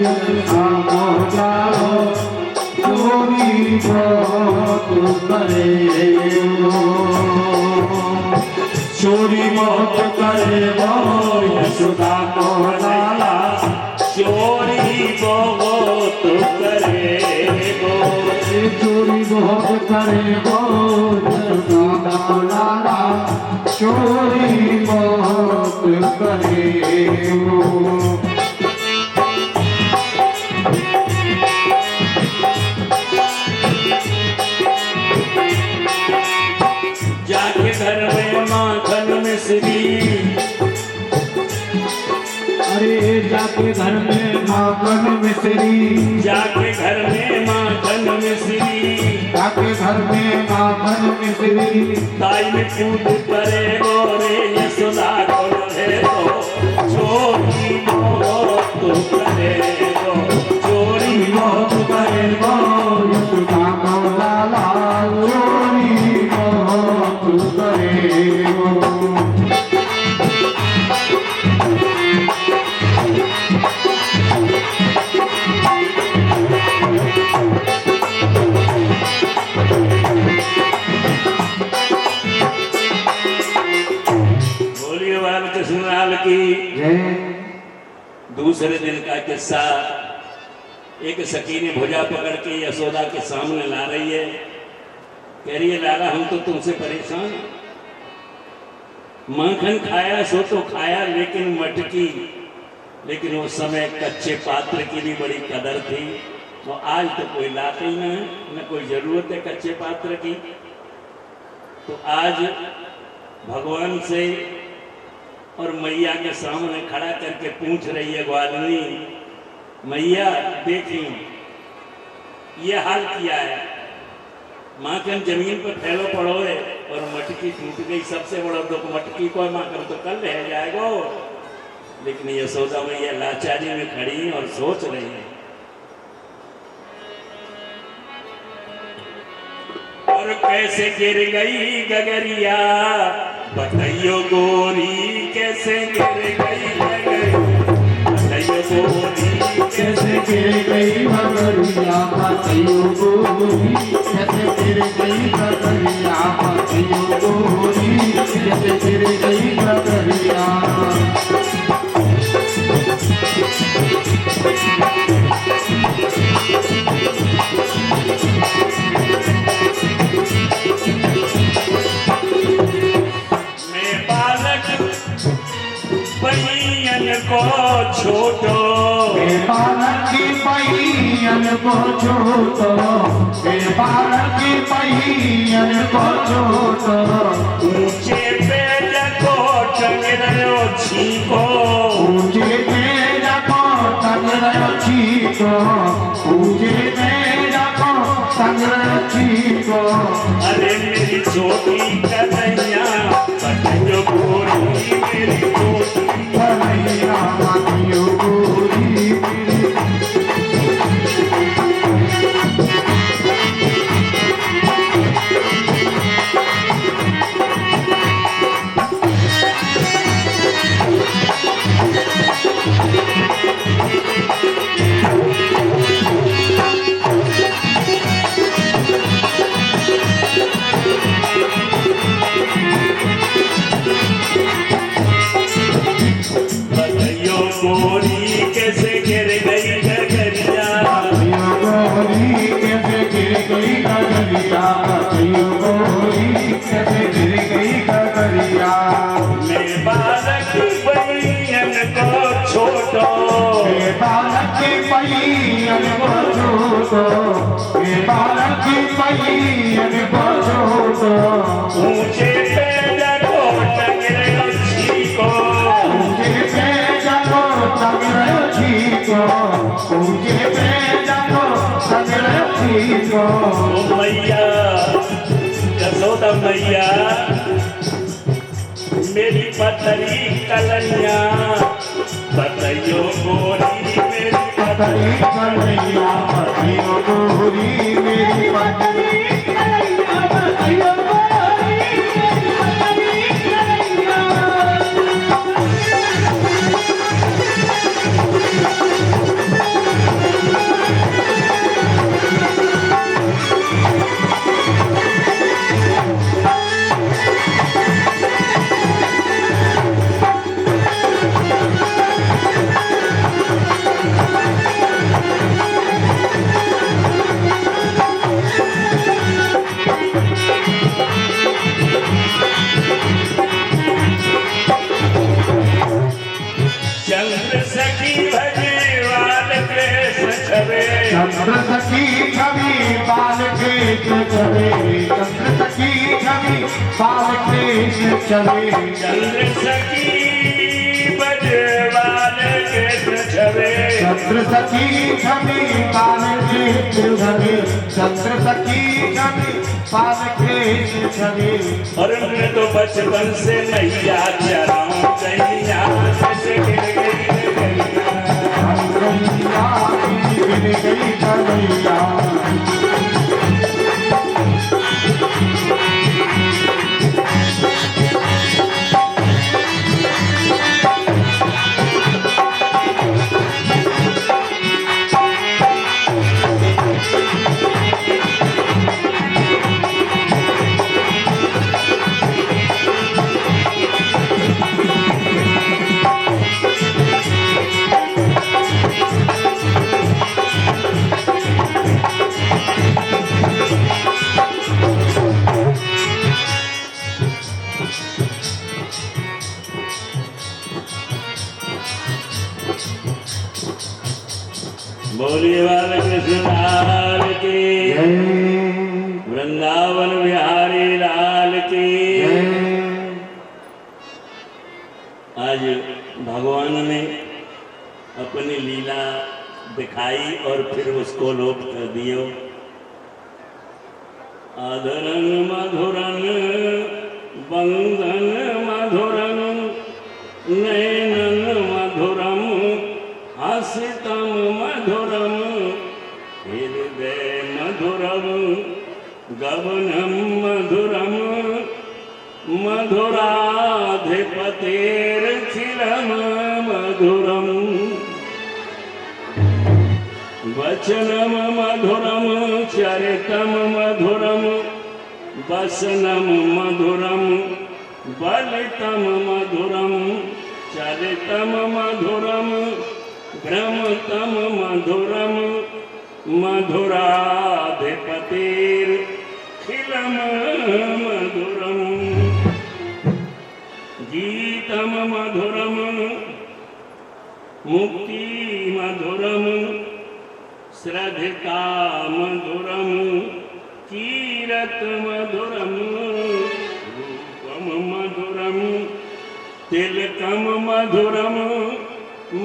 यशोदा को प्यारो, चोरी बहुत करेगो, चोरी बहुत करेगो यशोदा को लाला, चोरी बहुत करेगो, चोरी बहुत करेगो यशोदा को लाला, चोरी बहुत करेगो। जाके घर में माखन मिश्री, अरे जाके घर में माखन मिश्री, जाके घर में माखन मिश्री, जाके घर में माखन मिश्री, ताई में कूद करे गोरे यशोदा को रहे तो, चोरी बहुत करेगो, चोरी बहुत करेगो यशोदा को लाला, चोरी बहुत करेगो। बोलिए बालकृष्ण की। दूसरे दिन का किस्सा, एक सखी ने भुजा पकड़ के यशोदा के सामने ला रही है, कह रही है लाला हम तो तुमसे परेशान, माखन खाया सो तो खाया लेकिन मटकी, लेकिन उस समय कच्चे पात्र की भी बड़ी कदर थी, तो आज तो कोई लाता ही न कोई जरूरत है कच्चे पात्र की। तो आज भगवान से और मैया के सामने खड़ा करके पूछ रही है ग्वालिनी, मैया देखिए ये हाल किया है, माखन जमीन पर फैलो पड़ो है और मटकी टूट गई, सबसे बड़ा दुख मटकी को, माखन तो कल रह जाएगा। लेकिन यशोदा मैया लाचारी में खड़ी और सोच रही है, और कैसे गिर गई गगरिया, बताइयो गोरी कैसे गिर गई गगरिया, बताइयो गोरी कैसे गिर गई गगरिया, बताइयो गोरी कैसे गिर गई गगरिया, बताइयो गोरी कैसे गिर गई गगरिया। को छोटो, बालक की पहियन को छोटो, बालक की पहियन को छोटो, ऊंचे पेड़ को टंगरो छीको, ऊंचे पेड़ को टंगरो छीको, ऊंचे पेड़ को टंगरो छीको। अरे मेरी छोटी कन्हैया बताइयो गोरी, मेरी छोटी कन्हैया बताइयो गोरी, तो ये बालक पहियन बजो तो ऊंचे पे जगो टंगरे अच्छी को ऊंचे पे जागो टंगरे अच्छी को ऊंचे पे जागो टंगरे अच्छी को ओ मैया यशोदा मैया मेरी पतरी कलैया बताइयो गोरी मेरी पतरी कन्हैया पतियो गोरी मेरी पतरी कन्हैया पतियो गोरी मेरी पतरी चंद्र सखी भगवान कृष्ण छवे चंद्र सखी छवि बाल कृष्ण चले चंद्र सखी छवि बाल कृष्ण चले चंद्र सखी भगवान कृष्ण छवे चंद्र सखी छवि बाल कृष्ण चले चंद्र सखी छवि बाल कृष्ण चले और मैं तो बचपन से मैया चराऊं गैया जैसे गिर गई गैया गिर गई कन्हैया बोलिए बालकृष्ण लाल की वृंदावन बिहारी लाल की आज भगवान ने अपनी लीला दिखाई और फिर उसको लोप कर दियो। आदरन मधुरन बंधन मधुरन नैनन मधुरम हसितम मधुरम हृदय मधुरम गगनम मधुरम मधुराधिपतेर्खिलम मधुरम वचनम मधुरम चरितम मधुरम वसनम मधुरम बलितम मधुरम चरितम मधुरम भ्रमतम मधुरम मधुराधिपतेर्खिलम मधुरम गीतम मधुरम मुक्ति मधुरम श्रद्धा मधुरम कीरत मधुरम रूपम मधुरम तिलकम मधुरम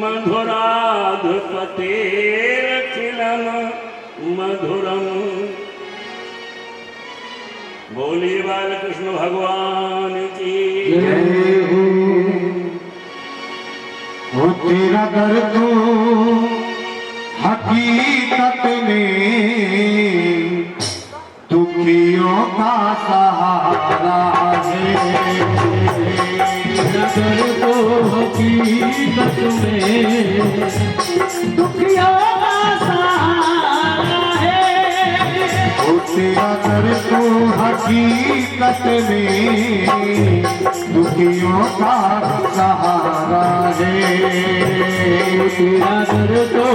मधुराधिपतेर्खिलम मधुरम। बोली बालकृष्ण भगवान की वो तेरा दर तो हकीकत में दुखियों का सहारा है। तेरा दर तो हकीकत में दुखियों का सहारा है। वो तेरा दर तो हकीकत में दुखियों का सहारा है। तेरा दर तो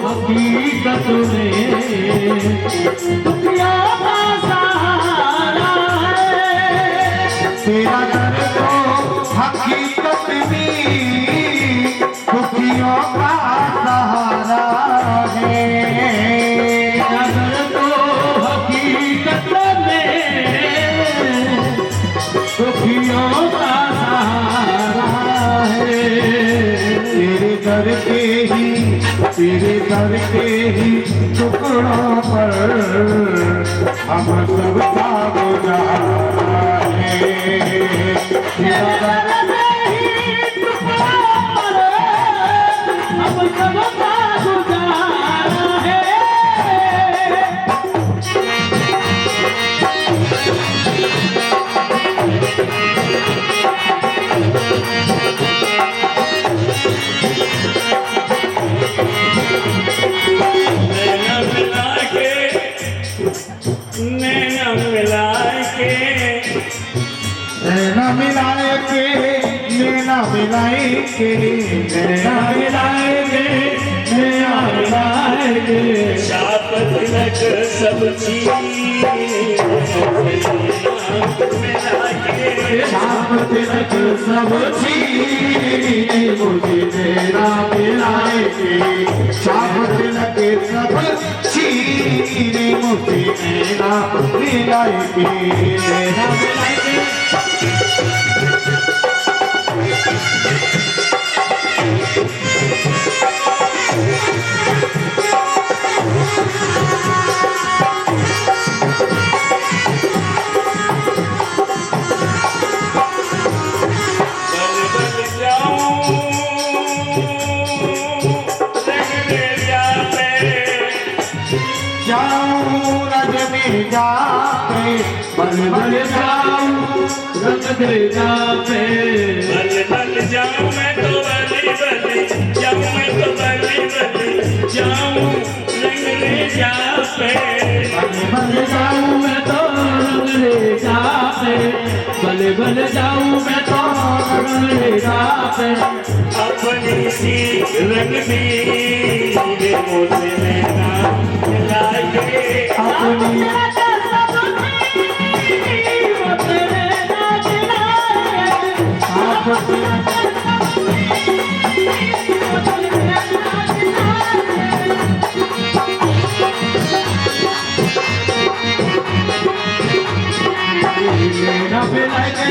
हकीकत में दुखियों का सहारा है। तेरा दर तो हकीकत में दुखियों का सहारा है। दर के ही तेरे दर के ही टुकड़ों पर हम सबका गुजारा है। तेरा दर अब सबका गुजारा है। नैना मिला के नैना मिला के नैना मिलाए के नैना मिलाए के नैना मिलाए के नैना मिलाए के शाप तिलक सब चीज मिला के शाम तिलक सब छीने मुझे तेरा मिलाए के शाम तिलक सब छीने मुझे तेरा मिलाए के नैना मिलाए के बल बल जाऊं रंगले जाते जाऊं रज में जाते बल बल जाऊं रज में जाते बल बल जाऊं मैं तो बली बली जाऊं मैं तो बली बली जाऊं रंगले जाते बल बल जाऊं मैं तो रंगले जाते बले बले जाऊं मैं तो रंगले जाते। अपनी सी रंगनी मुझे नैना मिलाए अपनी नैना मिलाए के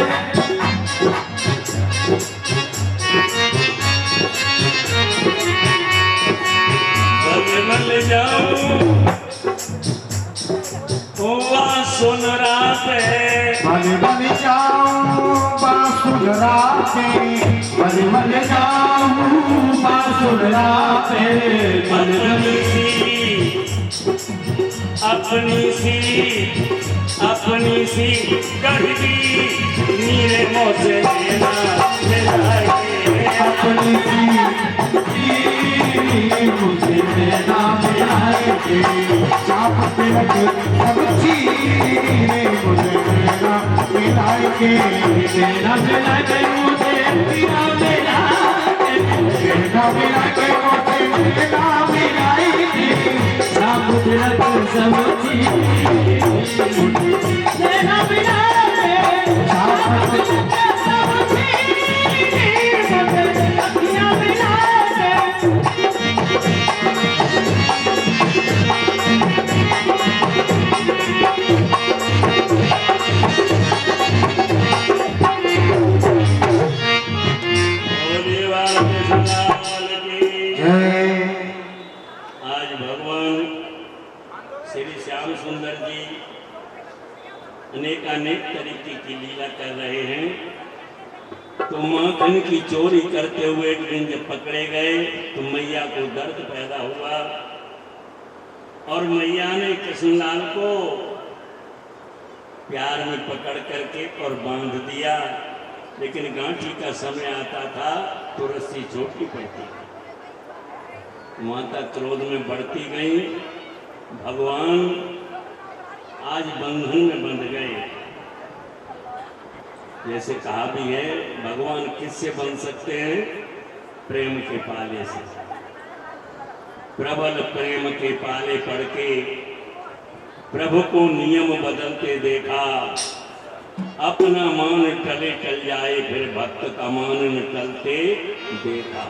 बल बल जाऊं हुआ सुन राते बल बल जाऊं बांसुर राते बल बल जाऊं बांसुर राते बल अपनी सी कड़वी नीरे मोसे नैना मिलाए अपनी मुझे नैना मिलाए के चाप तिलक सब छीने मुझे नैना मिलाए के नैना मिला के मुझे नैना मिला के नैना मिलाए के मुझे नैना मिलाए के सब तिलक सब नैना मिला के चाप सब अखियां मिला के भोले वाले सलाल की जय आज भगवान श्री श्याम सुंदर जी अनेक तरीके की लीला कर रहे हैं। तो माखन की चोरी करते हुए एक दिन जब पकड़े गए तो मैया को दर्द पैदा हुआ और मैया ने कृष्णलाल को प्यार में पकड़ करके और बांध दिया। लेकिन गांठी का समय आता था तो रस्सी छोटी पड़ती। माता क्रोध में बढ़ती गई। भगवान आज बंधन में बंध गए। जैसे कहा भी है, भगवान किससे बन सकते हैं? प्रेम के पाले से। प्रबल प्रेम के पाले पड़ के प्रभु को नियम बदलते देखा। अपना मान टले टल जाए फिर भक्त का मान न टलते देखा।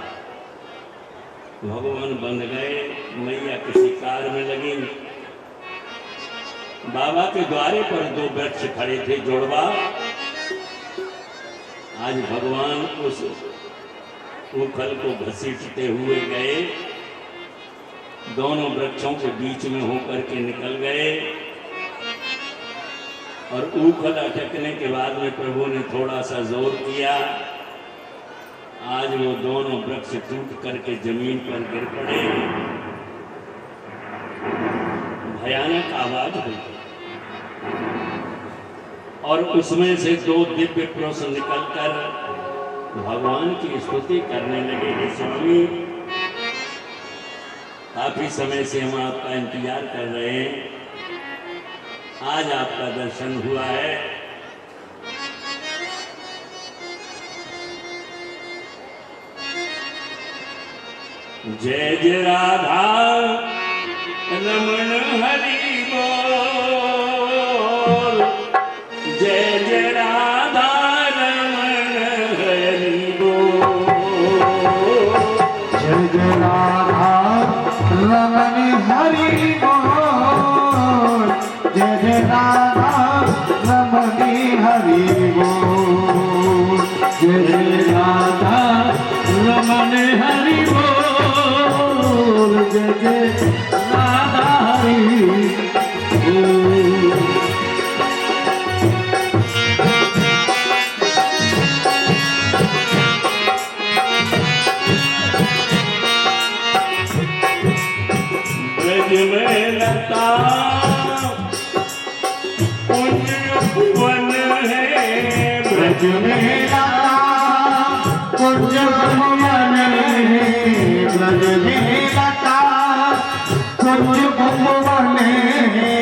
भगवान बंध गए। मैया किसी कार में लगी। बाबा के द्वारे पर दो वृक्ष खड़े थे जुड़वा। आज भगवान उस ऊखल को घसीटते हुए गए, दोनों वृक्षों के बीच में होकर के निकल गए और ऊखल अटकने के बाद में प्रभु ने थोड़ा सा जोर किया। आज वो दोनों वृक्ष टूट करके जमीन पर गिर पड़े, भयानक आवाज हुई और उसमें से दो दिव्य पुरुष निकलकर भगवान की स्तुति करने लगे। हे स्वामी, काफी समय से हम आपका इंतजार कर रहे हैं, आज आपका दर्शन हुआ है। जय जय राधा रमण हरि बोल, जय जय राधा रमण हरि बोल, जय जय राधा रमण हरि बोल, जय जय राधा रमण हरि बोल, जय जय राधा रमण हरि बोल, जय जय राधा हरि बोल। ब्रज में लता कुंज उपवन है, ब्रज में लता कुंज भवन है, ब्रज में लता कुंज भवन है,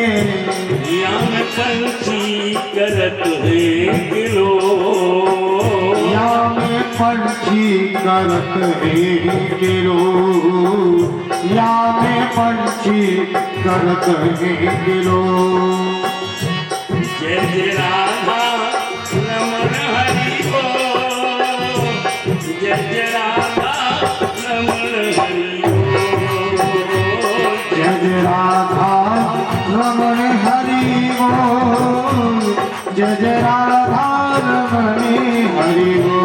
याम पंछी करत है किलो, याम पंछी करत है गिरो, याम पंछी करत है गिरो। जय जय राधा रमण हरि बोल, जय जय राधा रमण हरि बोल, जय जय राधा रमण हरि बोल, जय जय राधा रमण हरि बोल।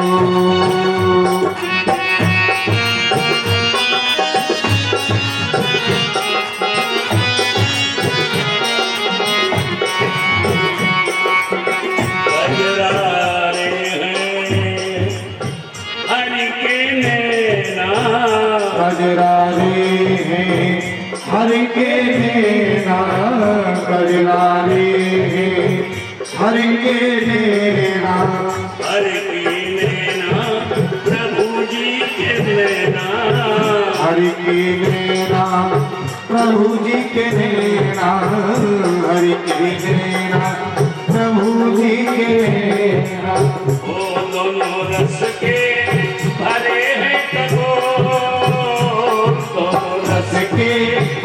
बजरारे हैं हरि के नैना, कजरारे हैं हरि के नैना, कजरारे हैं हरि के नैना, हरि के नैना प्रभु जी के नैना, हरि के नैना प्रभु जी के नैना, हरि के नैना प्रभु जी के नैना। वो दोनों रस के भरे हैं कपोर, दोनों रस के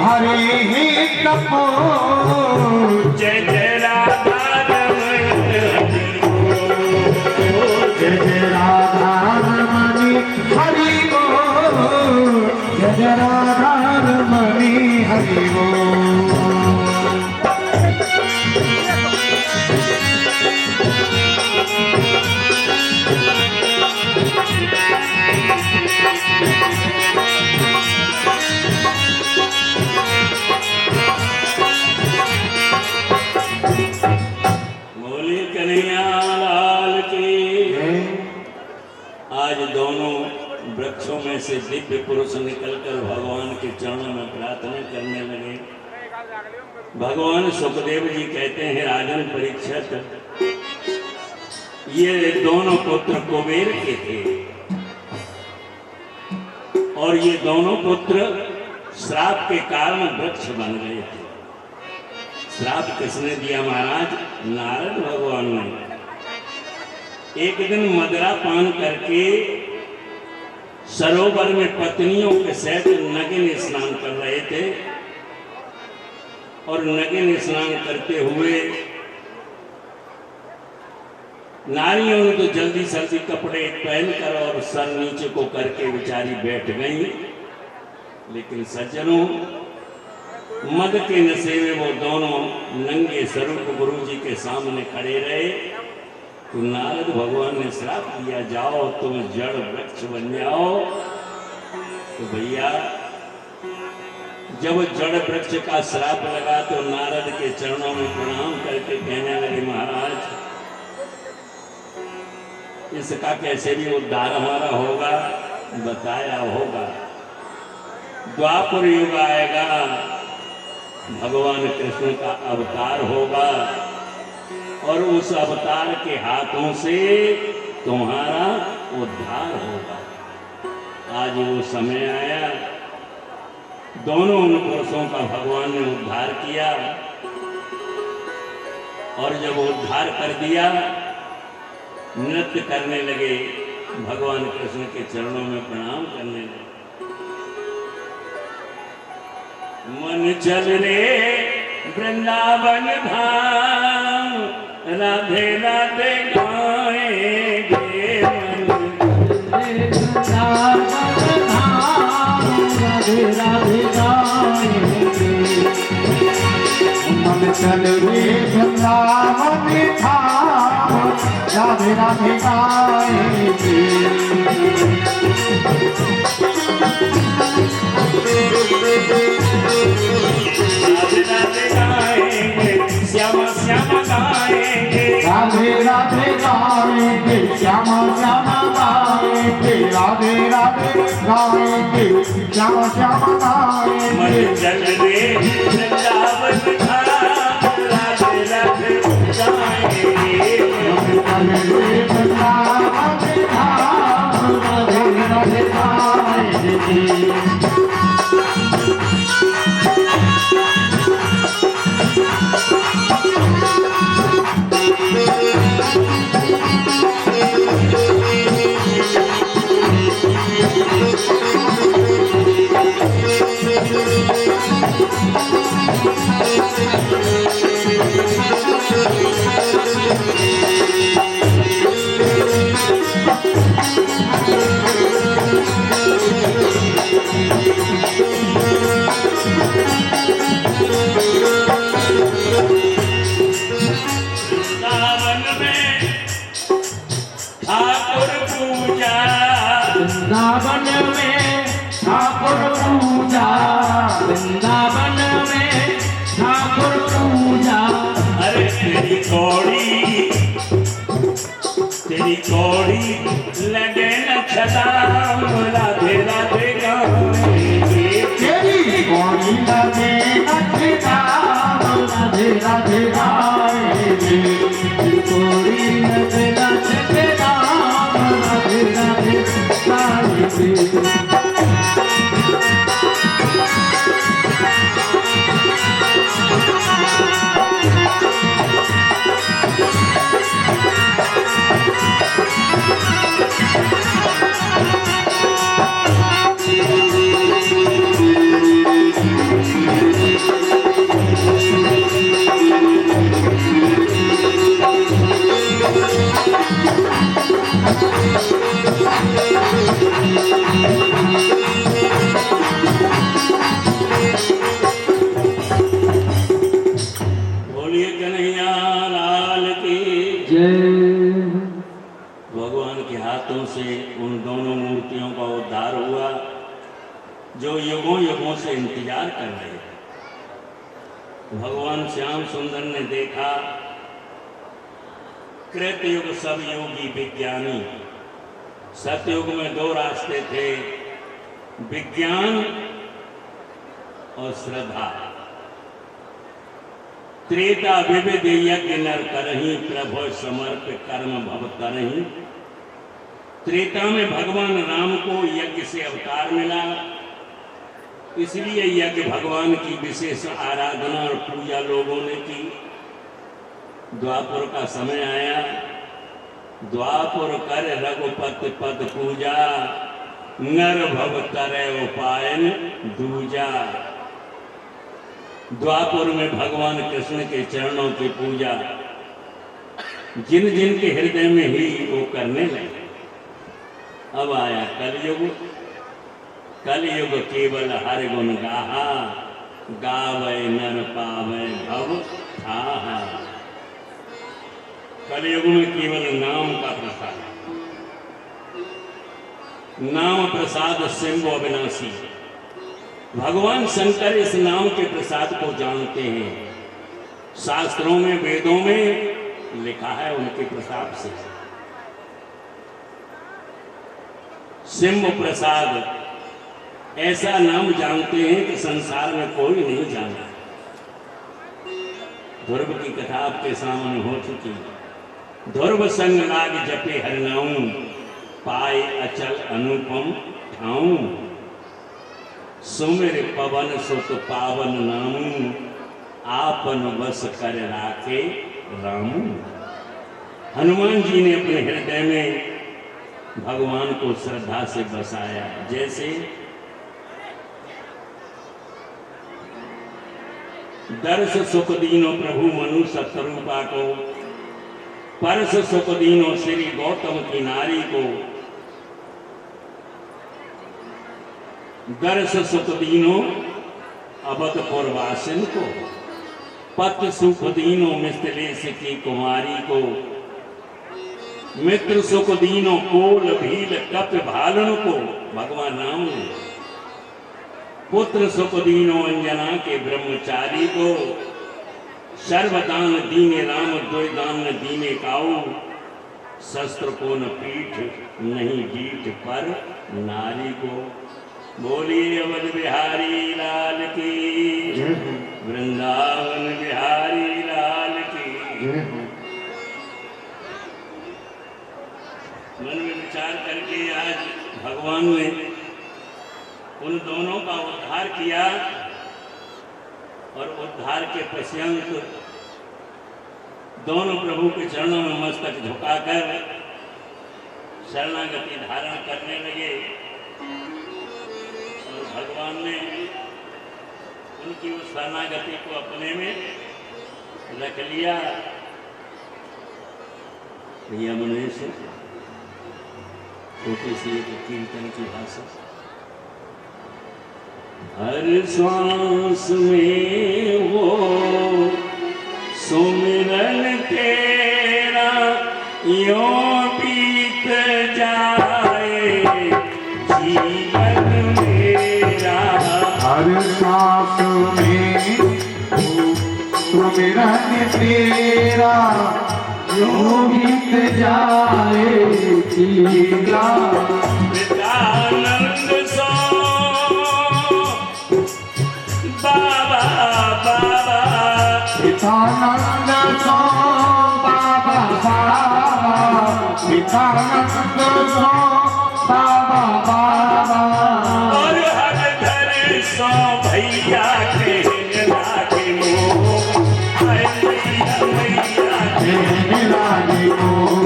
हरे ही कपूर, जय जय राधा रमण हरि बोल, जय जय राधा रमण हरि बोल, जय जय राधा रमण हरि बोल। बोले कन्हैया लाल की। आज दोनों वृक्षों में से दिव्य पुरुष निकलकर भगवान के चरणों में प्रार्थना करने लगे। भगवान सुखदेव जी कहते हैं, राजन परीक्षित, ये दोनों पुत्र कुबेर के थे और ये दोनों पुत्र श्राप के कारण वृक्ष बन गए थे। श्राप किसने दिया महाराज? नारद भगवान ने। एक दिन मदिरा पान करके सरोवर में पत्नियों के सहित नग्न स्नान कर रहे थे और नग्न स्नान करते हुए नारियों ने तो जल्दी जल्दी कपड़े पहनकर और सर नीचे को करके बेचारी बैठ गई, लेकिन सज्जनों, मद के नशे में वो दोनों नंगे स्वरूप गुरु जी के सामने खड़े रहे तो नारद भगवान ने श्राप दिया, जाओ तुम जड़ वृक्ष बन जाओ। तो भैया जब जड़ वृक्ष का श्राप लगा तो नारद के चरणों में प्रणाम करके कहने लगे, महाराज इसका कैसे भी उद्धार हमारा होगा, बताया होगा। द्वापर युग आएगा, भगवान कृष्ण का अवतार होगा और उस अवतार के हाथों से तुम्हारा उद्धार होगा। आज वो समय आया, दोनों उन पुरुषों का भगवान ने उद्धार किया और जब उद्धार कर दिया नृत्य करने लगे, भगवान कृष्ण के चरणों में प्रणाम करने लगे। मन चल रे वृंदावन धाम, राधे राधे गाएंगे। राधे राधे गाएंगे। मन चल रे वृंदावन धाम, राधे राधे गाएंगे। राधे राधे गाएंगे, श्यामा श्यामा गाएंगे। राधे राधे गाएंगे, श्यामा श्यामा गाएंगे। राधे राधे गाएंगे, श्यामा श्यामा गाएंगे। मन चल रे वृंदावन धाम, राधे राधे गाएंगे। मन चल रे वृंदावन धाम, राधे राधे गाएंगे। वृंदावन में ठाकुर पूजा, वृंदावन में ठाकुर पूजा। अरे तेरी कौड़ी लगे न छदाम, राधे राधे गाएंगे। तेरी कौड़ी लगे न छदाम, राधे राधे गाएंगे। कोरी लगे न छदाम, राधे राधे गाएंगे। बोलिए कन्हैया लाल की जय। भगवान के हाथों से उन दोनों मूर्तियों का उद्धार हुआ जो युगों युगों से इंतजार कर रहे थे। भगवान श्याम सुंदर ने देखा कृतयुग सब योगी विज्ञानी। सतयुग में दो रास्ते थे, विज्ञान और श्रद्धा। त्रेता विविध यज्ञ नर करही, प्रभु समर्प कर्म भव करही। त्रेता में भगवान राम को यज्ञ से अवतार मिला, इसलिए यज्ञ भगवान की विशेष आराधना और पूजा लोगों ने की। द्वापर का समय आया, द्वापर कर रघुपति पद पूजा, नर भव करे उपायन दूजा। द्वापर में भगवान कृष्ण के चरणों की पूजा जिन जिन के हृदय में ही वो करने लगे। अब आया कलयुग। कलयुग केवल हर गुण गाहा, गावे नर पावे भव ठाहा। कलयुग में केवल नाम का प्रसाद, नाम प्रसाद सिंह अविनाशी। भगवान शंकर इस नाम के प्रसाद को जानते हैं। शास्त्रों में, वेदों में लिखा है उनके प्रसाद से। सिंह प्रसाद ऐसा नाम जानते हैं कि संसार में कोई नहीं जानता। ध्रुव की कथा आपके सामने हो चुकी। ध्रुव संग लाग जपे हरिनाम, पाए अचल अनुपम ठाऊं। सुमिर पवन सुत पावन नामू, आपन बस कर राखे रामू। हनुमान जी ने अपने हृदय में भगवान को श्रद्धा से बसाया। जैसे दर्श सुख दीनो प्रभु मनु सतरूपा को, परस सुख दीनो श्री गौतम की नारी को। दर्श सुख दीनो अवधपुर वासिन को, पत सुख दीनो मिथिलेश की कुमारी को। मित्र सुख दीनो कोल भील कप भालन को, भगवान राम ने। पुत्र सुख दीनो अंजना के ब्रह्मचारी को। सर्वदान दीने राम द्वैदान दीने काऊ। शस्त्र को न पीठ नहीं पीठ पर नारी को। बोलिए अवध बिहारी लाल की, वृंदावन बिहारी लाल की। मन में विचार करके आज भगवान ने उन दोनों का उद्धार किया और उद्धार के पश्चात दोनों प्रभु के चरणों में मस्तक झुकाकर शरणागति धारण करने लगे। और भगवान ने उनकी उस शरणागति को अपने में रख लिया। भैया मनुष्य छोटी सी एक कीर्तन की भाषा। हर श्वास में वो सुमिरन तेरा यों बीत जाए जीवन मेरा। हर सांस में सुमिरन तेरा यूं बीत जाए जीवन। नित्यानंद सो बाबा बाबा, नित्यानंद सो बाबा बाबा, नित्यानंद सो बाबा बाबा। और हर घर सो भैया के लागे मोह, हाय मैया मैया के लागे मोह,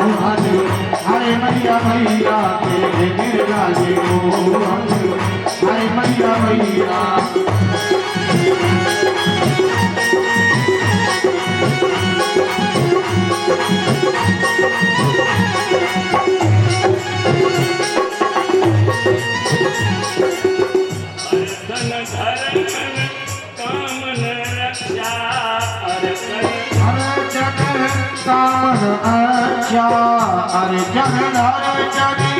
हाय मैया मैया के लागे मोह, हाय मैया मैया। अर्चन अर्चनी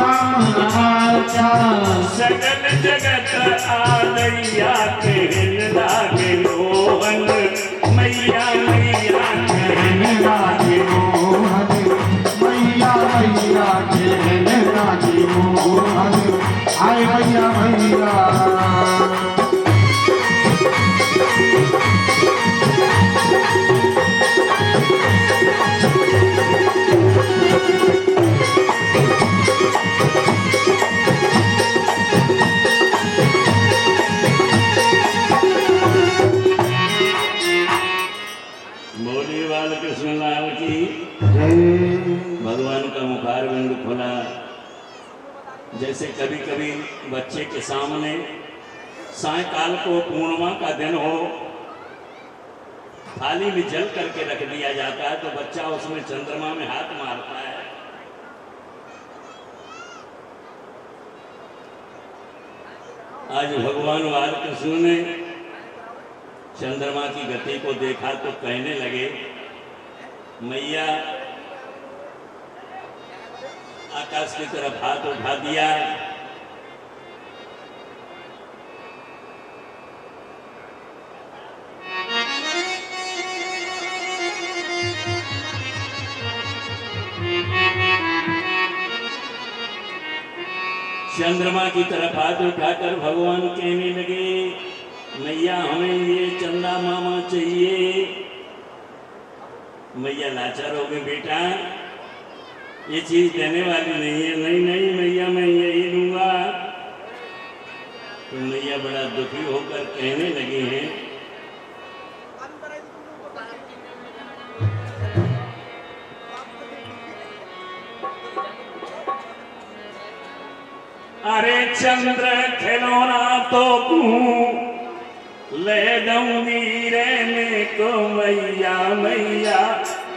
कामन अर्चन। सकल जगत आलैया कहन लागे मोहन, मैया मैया कहन लागे मोहन, मैया मैया कहन लागे मोहन, हाय मैया मैया। भगवान का मुखारविंद खुला। जैसे कभी कभी बच्चे के सामने सायकाल को पूर्णिमा का दिन हो, थाली में जल करके रख दिया जाता है तो बच्चा उसमें चंद्रमा में हाथ मारता है। आज भगवान बालकृष्ण ने चंद्रमा की गति को देखा तो कहने लगे, मैया आकाश की तरफ हाथ उठा दिया। चंद्रमा की तरफ हाथ उठाकर भगवान कहने लगे, मैया हमें ये चंदा मामा चाहिए। मैया लाचार हो गई, बेटा ये चीज देने वाली नहीं है। नहीं नहीं मैया मैं यही लूंगा। तो मैया बड़ा दुखी होकर कहने लगी हैं, अरे चंद्र खिलौना तो तू ले दूंगी रहने को मैया मैया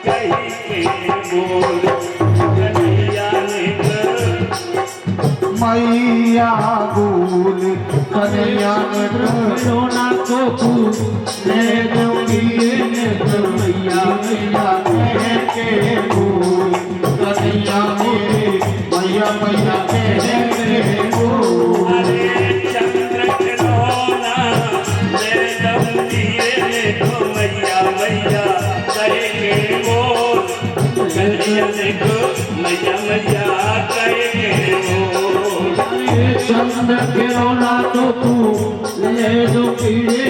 कही के बोल कन्हैया ने मैया बोल कन्हैया ने रोना को फूल ले दूंगी मैया मैया कह के बोल कन्हैया ने मैया मैया कह के बोल। अरे चंद्र खिलौना ले दूंगी रहने को मैया मैया कहे के बोल कन्हैया ने को मैया मैया कहे के बोल। चंद्र खिलौना तो तू ले दो कीड़े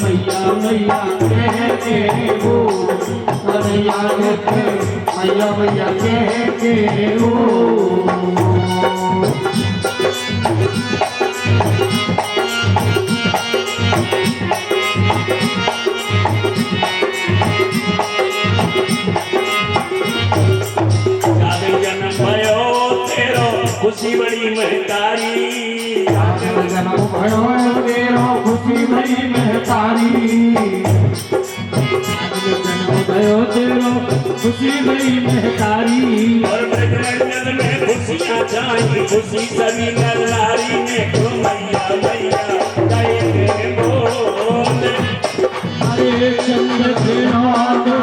मैया मैया कह के बोल कन्हैया ने मैया मैया कह के बोल। खुशी बड़ी महतारी जन्म भयो तेरो खुशी बड़ी महतारी। जन्म भयो तेरो खुशी बड़ी महतारी। और ब्रजमंडल में खुशियाँ छाई खुशी सभी नर नारी ने को मैया मैया कहे के बोल। अरे चंद्र खिलौना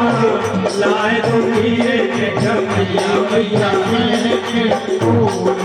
लाए तो कीड़े मैया मैया कह के बोल।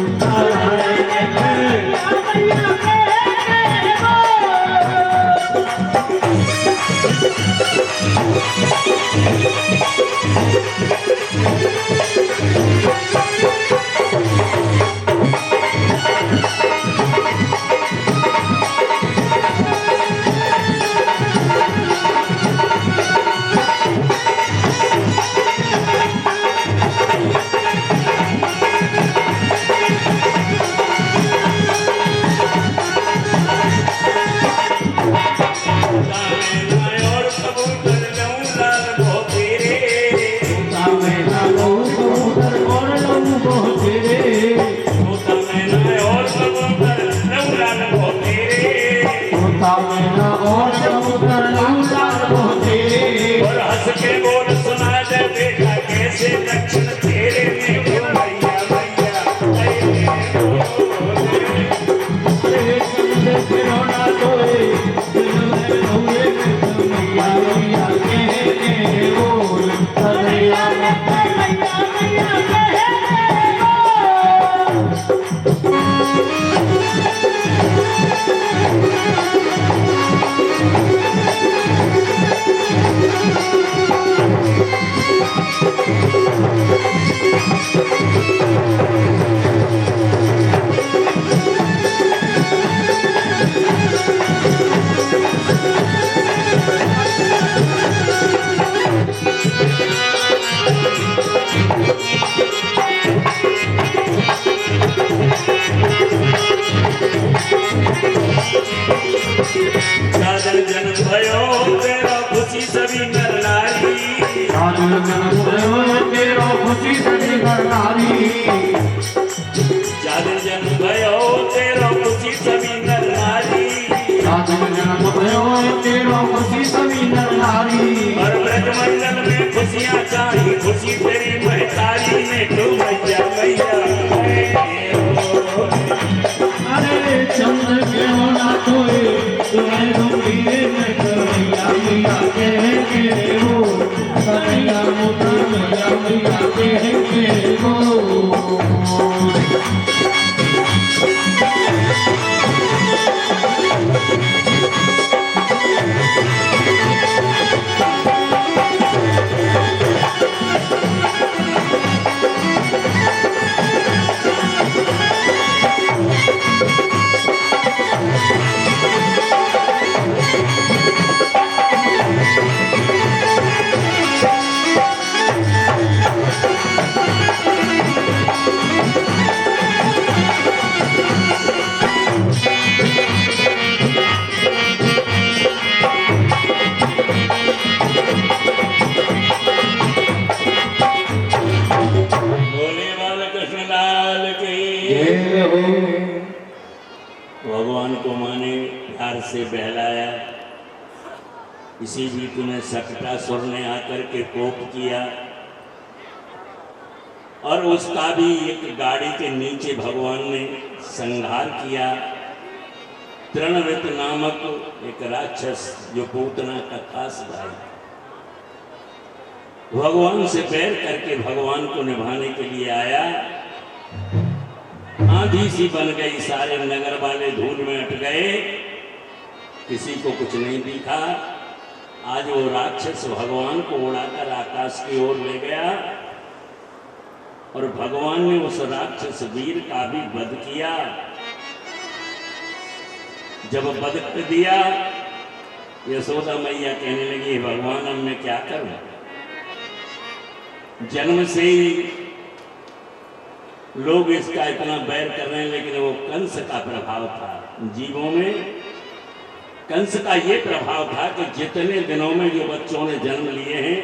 बोले बालकृष्ण लाल की। जय हो। भगवान को माने प्यार से बहलाया, इसी बीच में सकटासुर ने आकर के कोप किया और उसका भी एक गाड़ी के नीचे भगवान ने संहार किया। तृणवृत नामक एक राक्षस जो पूतना का खास भाई, भगवान से बैर करके भगवान को निभाने के लिए आया। आंधी सी बन गई, सारे नगर वाले धूल में अट गए, किसी को कुछ नहीं दिखा। आज वो राक्षस भगवान को उड़ाकर आकाश की ओर ले गया और भगवान ने उस राक्षस वीर का भी वध किया। जब वध कर दिया, यशोदा मैया कहने लगी, भगवान अब मैं क्या करूं? जन्म से ही लोग इसका इतना बैर कर रहे हैं, लेकिन वो कंस का प्रभाव था जीवों में। कंस का ये प्रभाव था कि जितने दिनों में जो बच्चों ने जन्म लिए हैं,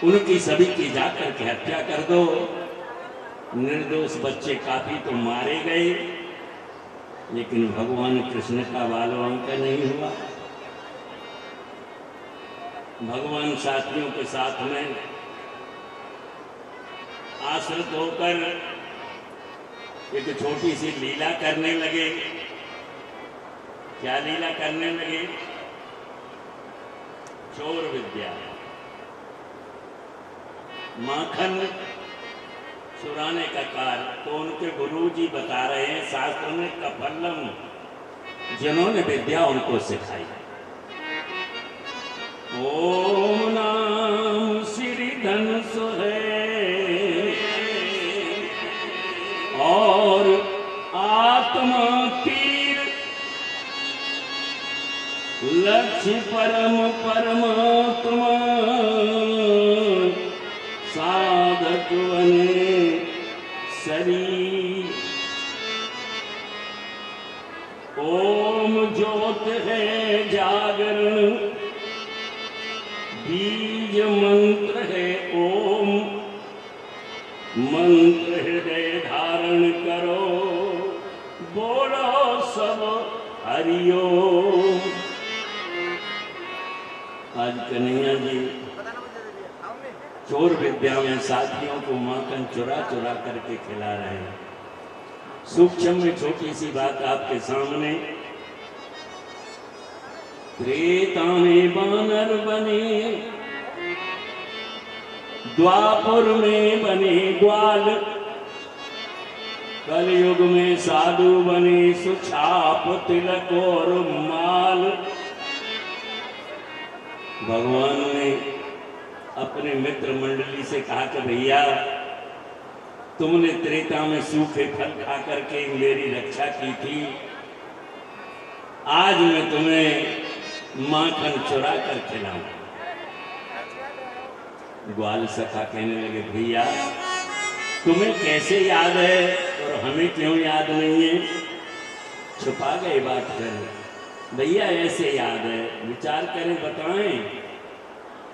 उनकी सभी की जाकर के हत्या कर दो। निर्दोष बच्चे काफी तो मारे गए, लेकिन भगवान कृष्ण का बालवांका नहीं हुआ। भगवान साथियों के साथ में आश्रित होकर एक छोटी सी लीला करने लगे। क्या लीला करने लगे? चोर विद्या। माखन चुराने का कार्य तो उनके गुरुजी बता रहे हैं, शास्त्र में कपल्लम, जिन्होंने विद्या उनको सिखाई। ओम नाम श्री धनुष है और आत्मा तीर, लक्ष्य परम परमात्मा, साधक बने शरीर। ओम ज्योत है जागरण, बीज मंत्र है ओम, मंत्र हृदय धारण करो, बोलो सब हरिओम। आज कन्हैया जी चोर विद्या में साथियों को माखन चुरा चुरा करके खिला रहे हैं। सूक्ष्म में छोटी सी बात आपके सामने। त्रेता में बानर बने, द्वापर में बने ग्वाल, कलयुग में साधु बने सुछाप तिलक और माल। भगवान ने अपने मित्र मंडली से कहा कि भैया, तुमने त्रेता में सूखे फल खा करके मेरी रक्षा की थी, आज मैं तुम्हें माखन चुरा कर खिलाऊं। ग्वाल सखा कहने लगे, भैया तुम्हें कैसे याद है और हमें क्यों याद नहीं है? छुपा गए बात करें। भैया ऐसे याद है, विचार करें, बताएं।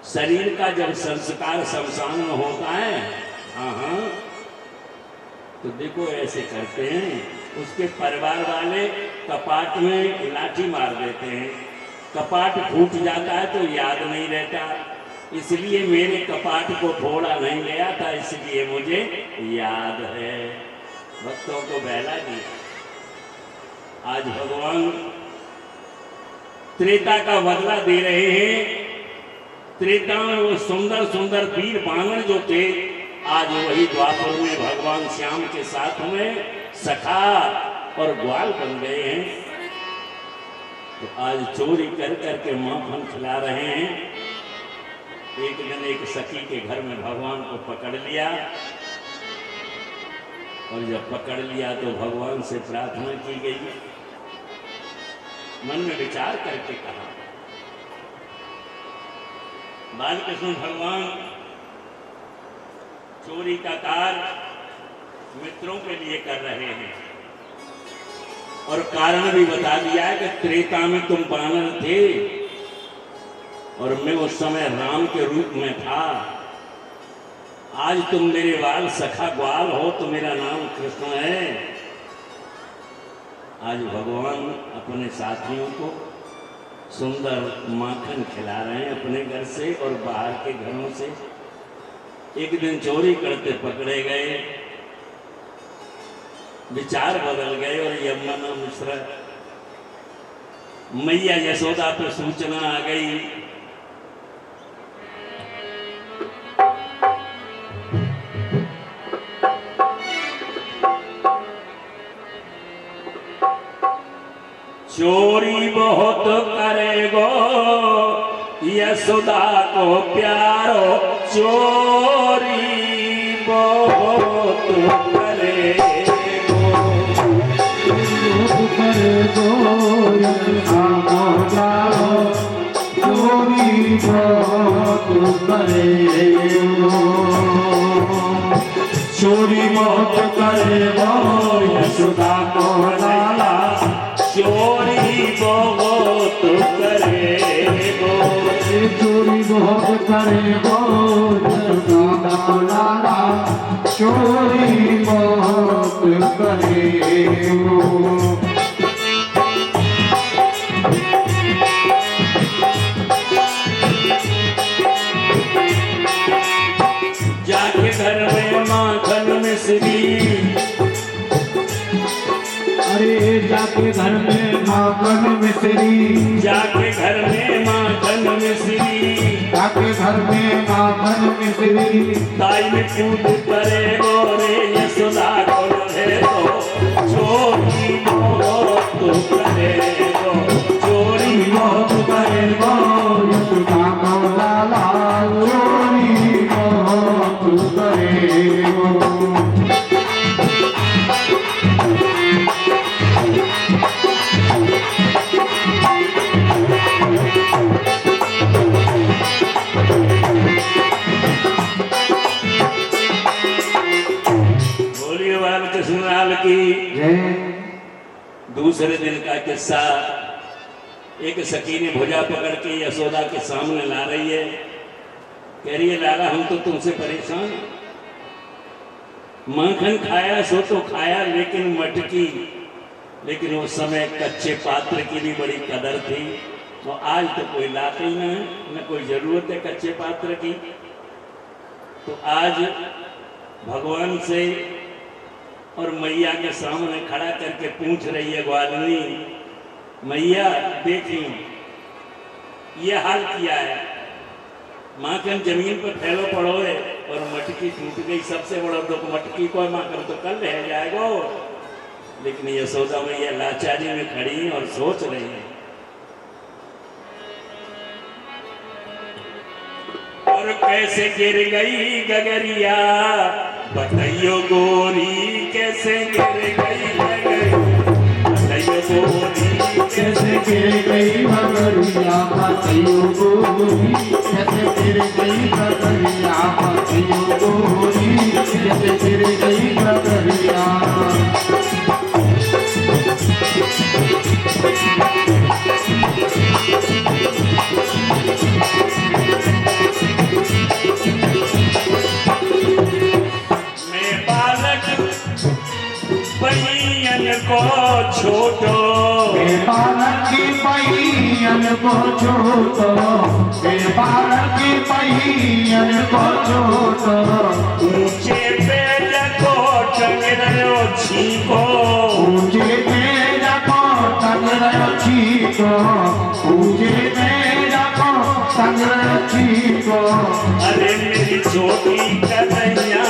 शरीर का जब संस्कार शमशान में होता है, हाँ, तो देखो ऐसे करते हैं, उसके परिवार वाले कपाट में लाठी मार देते हैं, कपाट फूट जाता है तो याद नहीं रहता। इसलिए मेरे कपाट को फोड़ा नहीं गया था, इसलिए मुझे याद है। भक्तों को बहला दिया। आज भगवान त्रेता का बदला दे रहे हैं। त्रेता में वो सुंदर सुंदर वीर बानर जो थे, आज वही द्वापर में भगवान श्याम के साथ में सखा और ग्वाल बन गए हैं। तो आज चोरी कर करके माखन खिला रहे हैं। एक दिन एक सखी के घर में भगवान को पकड़ लिया, और जब पकड़ लिया तो भगवान से प्रार्थना की गई। मन में विचार करके कहा, बालकृष्ण भगवान चोरी का कार्य मित्रों के लिए कर रहे हैं, और कारण भी बता दिया है कि त्रेता में तुम बानर थे और मैं उस समय राम के रूप में था। आज तुम मेरे बाल सखा ग्वाल हो तो मेरा नाम कृष्ण है। आज भगवान अपने साथियों को सुंदर माखन खिला रहे हैं अपने घर से और बाहर के घरों से। एक दिन चोरी करते पकड़े गए, विचार बदल गए और यमुना मिश्रा मैया यशोदा पर सूचना आ गई। चोरी बहुत करेगो यशोदा को प्यारो, चोरी बहुत करेगो, चोरी बहुत करेगो, चोरी बहुत करेगो यशोदा को लाला, चोरी बहुत करेगो, चोरी बहुत करेगो यशोदा को लाला, चोरी बहुत करेगो। जाके घर में माखन मिश्री, अरे जाके घर में माखन मिश्री, जाके घर में माखन मिश्री, जाके घर में माखन मिश्री, ताई में कूद करे गोरे यशोदा को लहे तो, चोरी बहुत करेगो, चोरी बहुत करेगो यशोदा को लाला, चोरी बहुत करेगो। कृष्णलाल की। दूसरे दिन का किस्सा, एक सखी ने भुजा पकड़ के यशोदा के सामने ला रही है, कह रही है लाला हम तो तुमसे परेशान, माखन खाया सो तो खाया लेकिन मटकी, लेकिन उस समय कच्चे पात्र की भी बड़ी कदर थी, तो आज तो कोई लाता ही न कोई जरूरत है कच्चे पात्र की। तो आज भगवान से और मैया के सामने खड़ा करके पूछ रही है ग्वालिनी, मैया देखी ये हाल किया है, माखन जमीन पर फैलो पड़ो है और मटकी टूट गई, सबसे बड़ा दुख मटकी को, माखन तो कल रह जाएगा। लेकिन यशोदा मैया लाचारी में खड़ी और सोच रही है, और कैसे गिर गई गगरिया, बताइयो गोरी कैसे गिर गई गगरिया, बताइयो गोरी कैसे गिर गई गगरिया, बताइयो गोरी कैसे गिर गई गगरिया, बताइयो गोरी कैसे गिर गई गगरिया। को छोटो, बालक की पहियन को छोटो, बालक की पहियन को छोटो, ऊंचे पेड़ को टंगरो छीको, ऊंचे पेड़ को टंगरो छीको, ऊंचे पेड़ को टंगरो छीको। अरे मेरी छोटी कन्हैया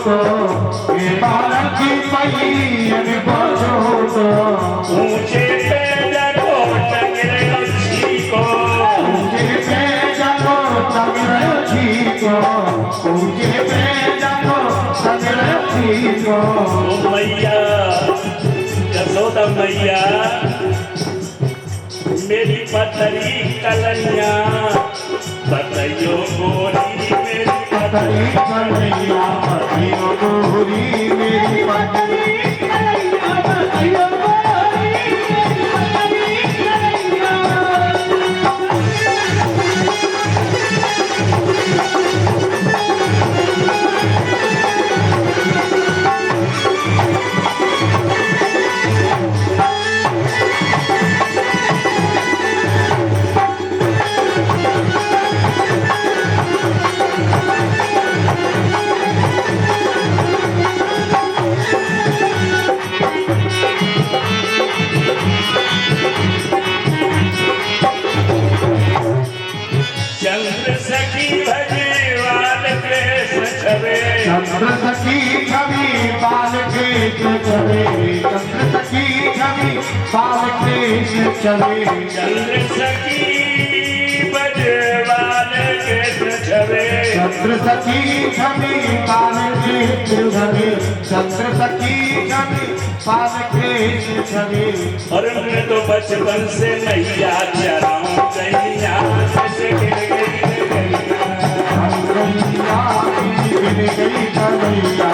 तो ये बालक पहियन को छोड़ो ऊंचे पे जगो टंगे रच्छी को ऊंचे पे जाओ तंगरक्षी को ऊंचे पे जाओ तंगरक्षी को ओ मैया यशोदा मैया मेरी पतरी कलैया बताइयो गोरी मेरी पतली कन्हैया पतियों गोरी मेरी पतली कन्हैया बताइयो गोरी मेरी पतली कन्हैया चंद्र सखी भगवान कृष्ण छवे चंद्र सखी छवि बाल कृष्ण छवे चंद्र सखी छवि बाल कृष्ण छवे चंद्र सखी भगवान कृष्ण छवे चंद्र सखी छवि बाल कृष्ण छवे चंद्र सखी छवि बाल कृष्ण छवे और मैं तो बचपन से मैया चराऊं कैया कैसे गिर गई कन्हैया गिर गई कन्हैया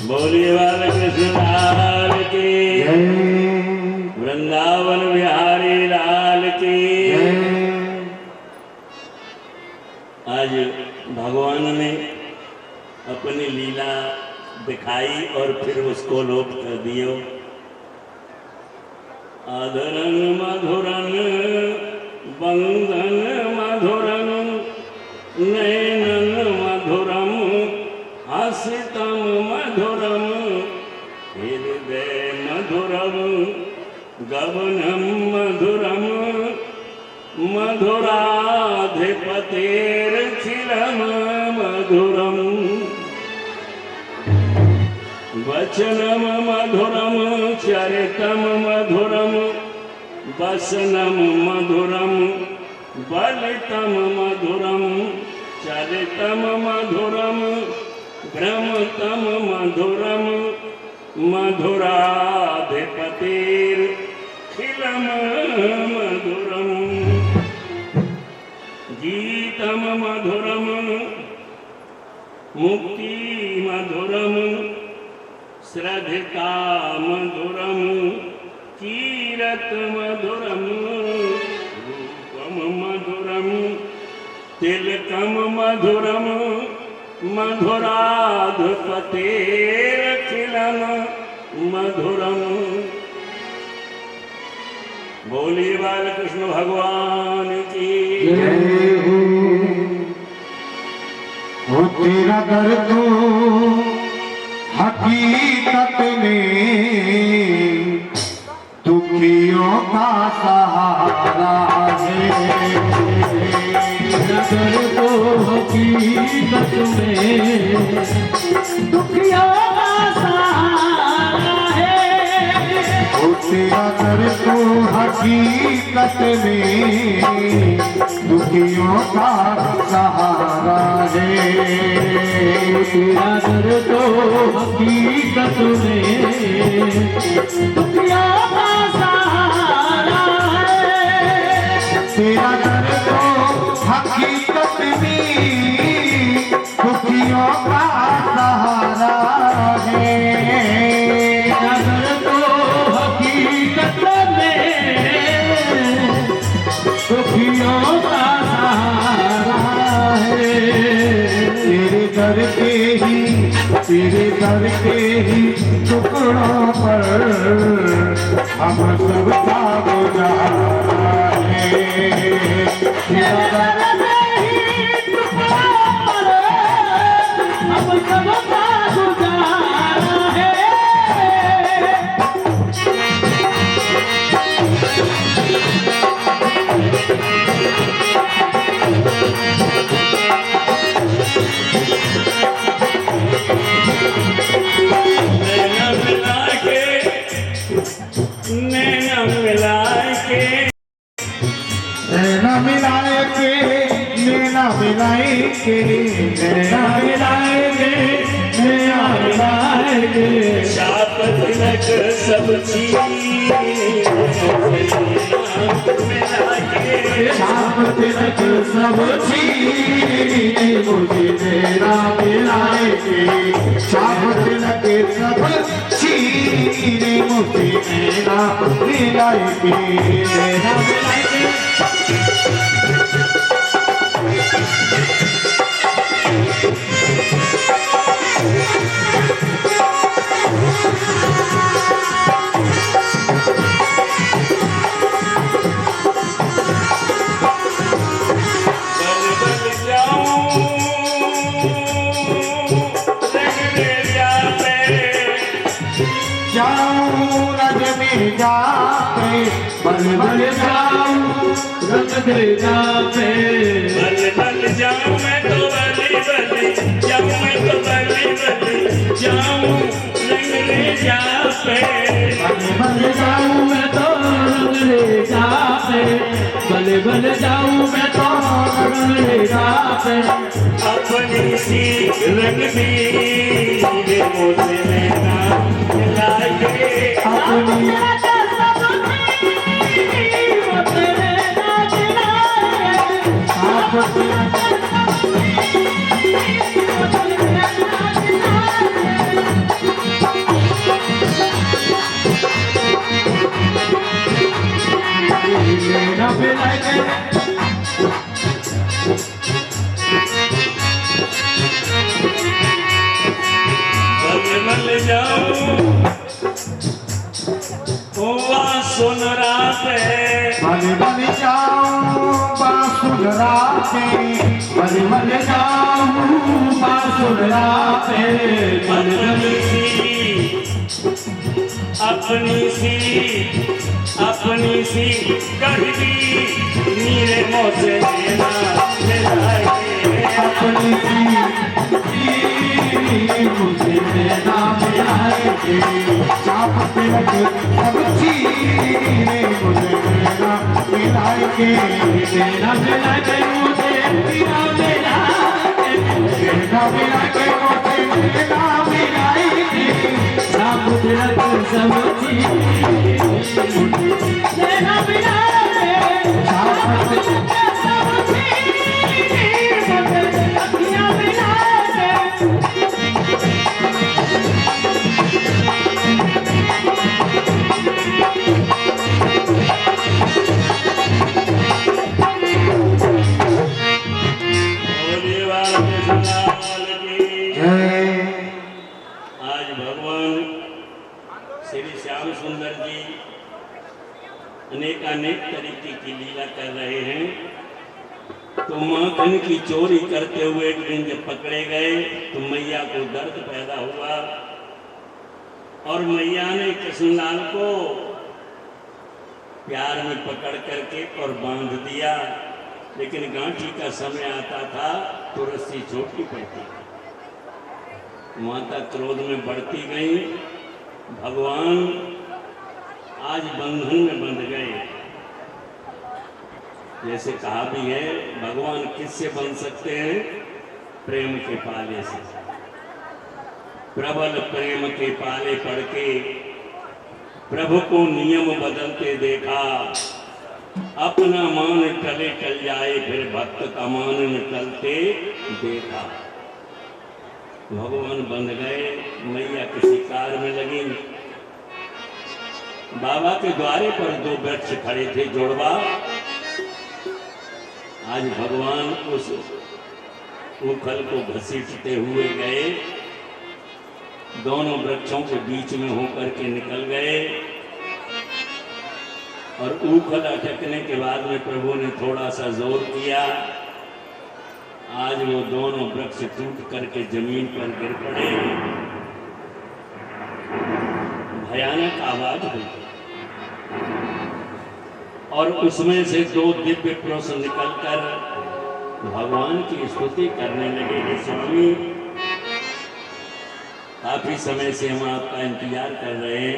बोलिए बालकृष्ण लाल की वृंदावन बिहारी लाल की आज भगवान ने अपनी लीला दिखाई और फिर उसको लोप कर दियो आदरन मधुरन बंधन मधुरन नैनन मधुरम हासितम मधुरम हृदय मधुरम गवनम मधुरम मधुराधिपतेर्खिलम मधुरम वचनम मधुरम चरितम मधुरम वसनम मधुरम बलितम मधुरम चरितम मधुरम भ्रमतम मधुरम मधुराधिपतेर्खिलम मधुरम गीतम मधुरम मुक्ति मधुरम श्रद्धा मधुरम कीरत मधुरम रूपम मधुरम तिलकम मधुरम मधुराधिपतेर्खिलम मधुरम। बोलिए बालकृष्ण भगवान की वो तेरा दर तो हकीकत में दुखियों का सहारा है नगर तो हकीकत में दुखियों का सहारा है वो तेरा दर तो हकीकत में दुखियों का सहारा है तेरा दर तो हकीकत में दुखियों का सहारा है तेरा दर तो हकीकत में दुखियों का सहारा है तेरा दर के ही तेरे दर के ही टुकड़ों पर हम सब का गुजारा है। तेरा दर अब सबका गुजारा है। नैना मिला के नैना मिला के नैना मिलाए के नैना मिलाए के नैना मिलाए के नैना मिलाए के शाप तिलक सब मिला के शाम तिलक सब छीने मुझे तेरा मिलाए के शाम तिलक सब छीने मुझे तेरा मिलाए के तेरा मिलाए के जाऊं रज में जाते बल बल जाऊं रज में जाते बल बल जाऊं मैं तो बली बली जाऊं मैं तो बली बली जाऊं रंग ले जा पे बल बल जाऊं मैं तो रंग ले जाते बल बल जाऊं मैं तो रंग ले जाते अपनी सी रंग दी मुझे लेना मिलाइए अपनी नैना मिलाए के बल बल जाऊं हुआ सुन राते बल बल जाऊं बांसुर राते बल बल जाऊं बांसुर राते बल बल अपनी सी कढ़ी नीले मोसे लेना मिलाइए अपनी मुझे तेरा मिलाए के चाप तिलक सब छीने मुझे तेरा मिलाए के तेरा मिला के मुझे तेरा मिला के तेरा मिलाए के मुझे तेरा मिलाए के सब तिलक सब तेरा मिला के चाप सब तेरा मिला के आज भगवान श्री श्याम सुंदर जी अनेक तरीके की लीला कर रहे हैं। तो माखन की चोरी करते हुए एक दिन जब पकड़े गए तो मैया को दर्द पैदा हुआ और मैया ने कृष्णलाल को प्यार में पकड़ करके और बांध दिया। लेकिन गांठी का समय आता था तो रस्सी छोटी पड़ती। माता क्रोध में बढ़ती गई। भगवान आज बंधन में बंध गए। जैसे कहा भी है, भगवान किससे बंध सकते हैं? प्रेम के पाले से। प्रबल प्रेम के पाले पड़ के प्रभु को नियम बदलते देखा। अपना मान टले टल जाए, फिर भक्त का मान न टलते देखा। भगवान बंध गए। मैया किसी कार में लगी। बाबा के द्वारे पर दो वृक्ष खड़े थे, जुड़वा। आज भगवान उस उखल को घसीटते हुए गए, दोनों वृक्षों के बीच में होकर के निकल गए और उखल अटकने के बाद में प्रभु ने थोड़ा सा जोर किया। आज वो दोनों वृक्ष टूट करके जमीन पर गिर पड़े, भयानक आवाज हुई और उसमें से दो दिव्य पुरुष निकलकर भगवान की स्तुति करने लगे। हे स्वामी, काफी समय से हम आपका इंतजार कर रहे हैं,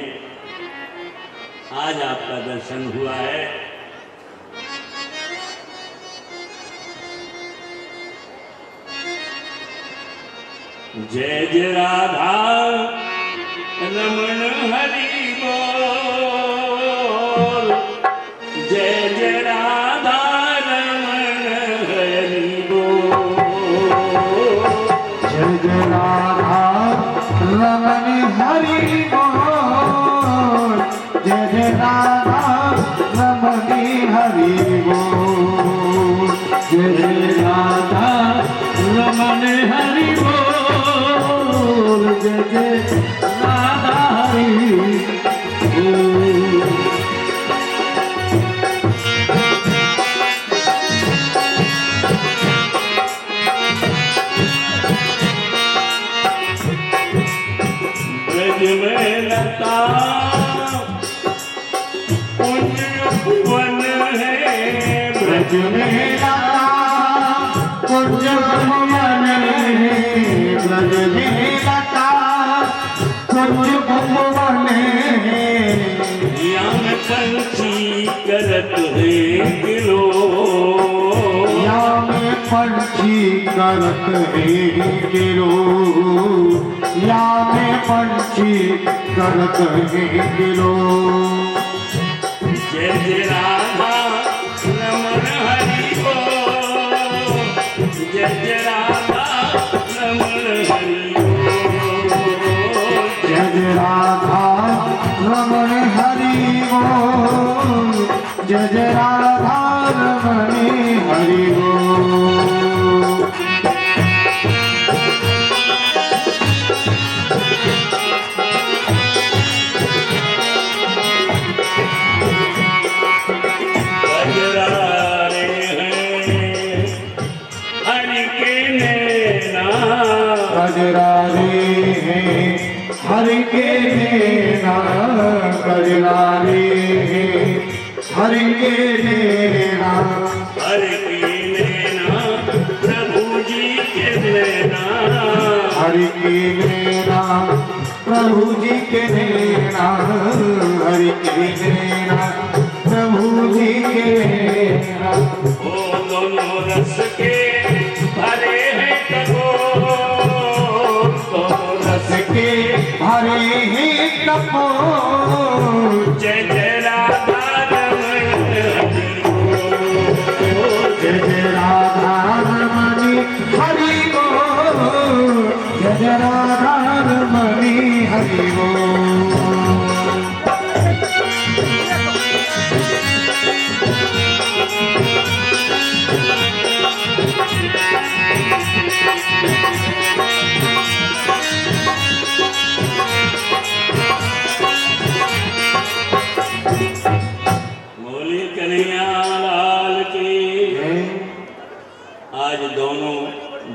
आज आपका दर्शन हुआ है। जय जय राधा रमण हरि बोल, जय जय राधा रमण हरि बोल, जय जय राधा रमण हरि बोल, जय जय राधा रमण हरि बोल, जय जय राधा रमन हरि बोल, जय जय राधा हरि बोल। ब्रज में लता कुंज उपवन है, ब्रज में लता कुंज भवन है, ब्रज में लता कुंज भवन है, याम पंछी करत है किलो, या में पंछी करत है गिरो, या में पंछी करत है गिरो। जय जय राधा रमण हरि बोल, जय जय राधा रमण हरि बोल, जय जय राधा रमण हरि बोल, जय जय राधा रमण हरि बोल। बजरारे हैं हरि के नैना, गजरारे हैं हरि के नैना, गजरारे हैं हरि के नैना, हरि के नैना प्रभु जी के नैना, हरि के नैना प्रभु जी के नैना, हरि के नैना प्रभु जी के नैना। ओ दोनों रस के भरे हैं कठोर, दोनों रस के हरे हैं कपूर, जय जय राधा रमण हरि बोल, जय जय राधा रमणी हरि बोल, जय जय राधा रमणी हरि बोल। बोली कन्हैया लाल की। आज दोनों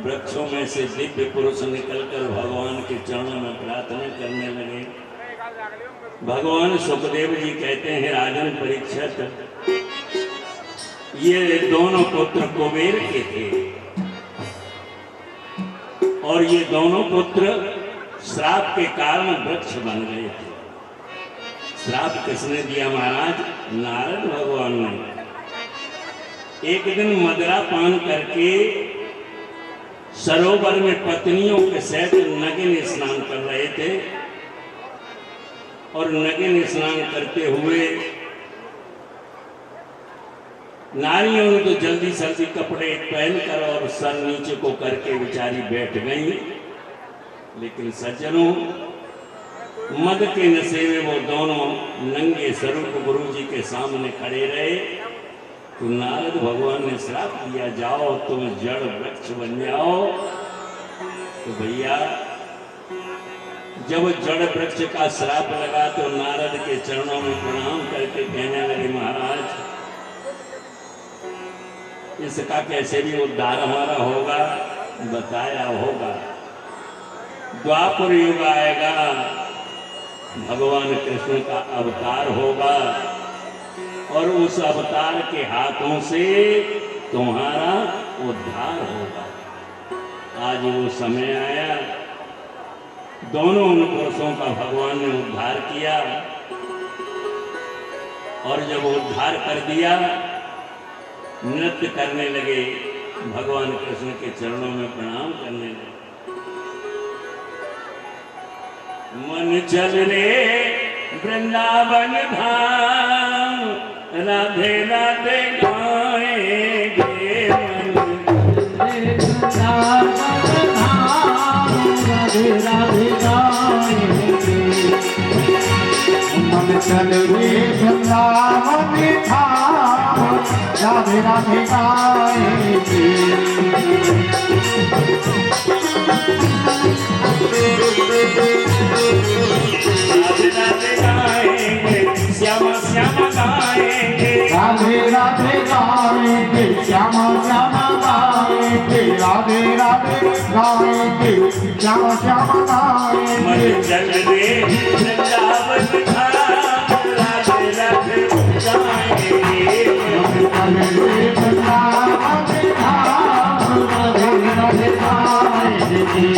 वृक्षों में से दिव्य पुरुष निकलकर भगवान के चरणों में प्रार्थना करने लगे। भगवान सुखदेव जी कहते हैं, राजन परीक्षित, ये दोनों पुत्र कुबेर के थे और ये दोनों पुत्र श्राप के कारण वृक्ष बन गए थे। श्राप किसने दिया महाराज? नारद भगवान ने। एक दिन मदिरा पान करके सरोवर में पत्नियों के सहित नग्न स्नान कर रहे थे और नग्न स्नान करते हुए नारियों ने तो जल्दी जल्दी कपड़े पहनकर और सर नीचे को करके बेचारी बैठ गई। लेकिन सज्जनों, मद के नशे में वो दोनों नंगे स्वरूप गुरु जी के सामने खड़े रहे तो नारद भगवान ने श्राप दिया, जाओ तुम जड़ वृक्ष बन जाओ। तो भैया जब जड़ वृक्ष का श्राप लगा तो नारद के चरणों में प्रणाम करके कहने लगे, महाराज इसका कैसे भी उद्धार हमारा होगा, बताया होगा। द्वापर युग आएगा, भगवान कृष्ण का अवतार होगा और उस अवतार के हाथों से तुम्हारा उद्धार होगा। आज वो समय आया, दोनों उन पुरुषों का भगवान ने उद्धार किया और जब उद्धार कर दिया, नृत्य करने लगे, भगवान कृष्ण के चरणों में प्रणाम करने लगे। मन चल रे वृंदावन धाम, राधे राधे गाएंगे। राधे मन चल रे वृंदावन धाम, राधे राधे गाएंगे। राधे राधे गाएंगे, श्यामा श्यामा गाएंगे। राधे राधे गाएंगे, श्यामा श्यामा गाएंगे। राधे राधे गाएंगे, श्यामा श्यामा गाएंगे। मन चल रे वृंदावन धाम, राधे राधे गाएंगे। मन चल रे वृंदावन धाम, राधे राधे गाएंगे।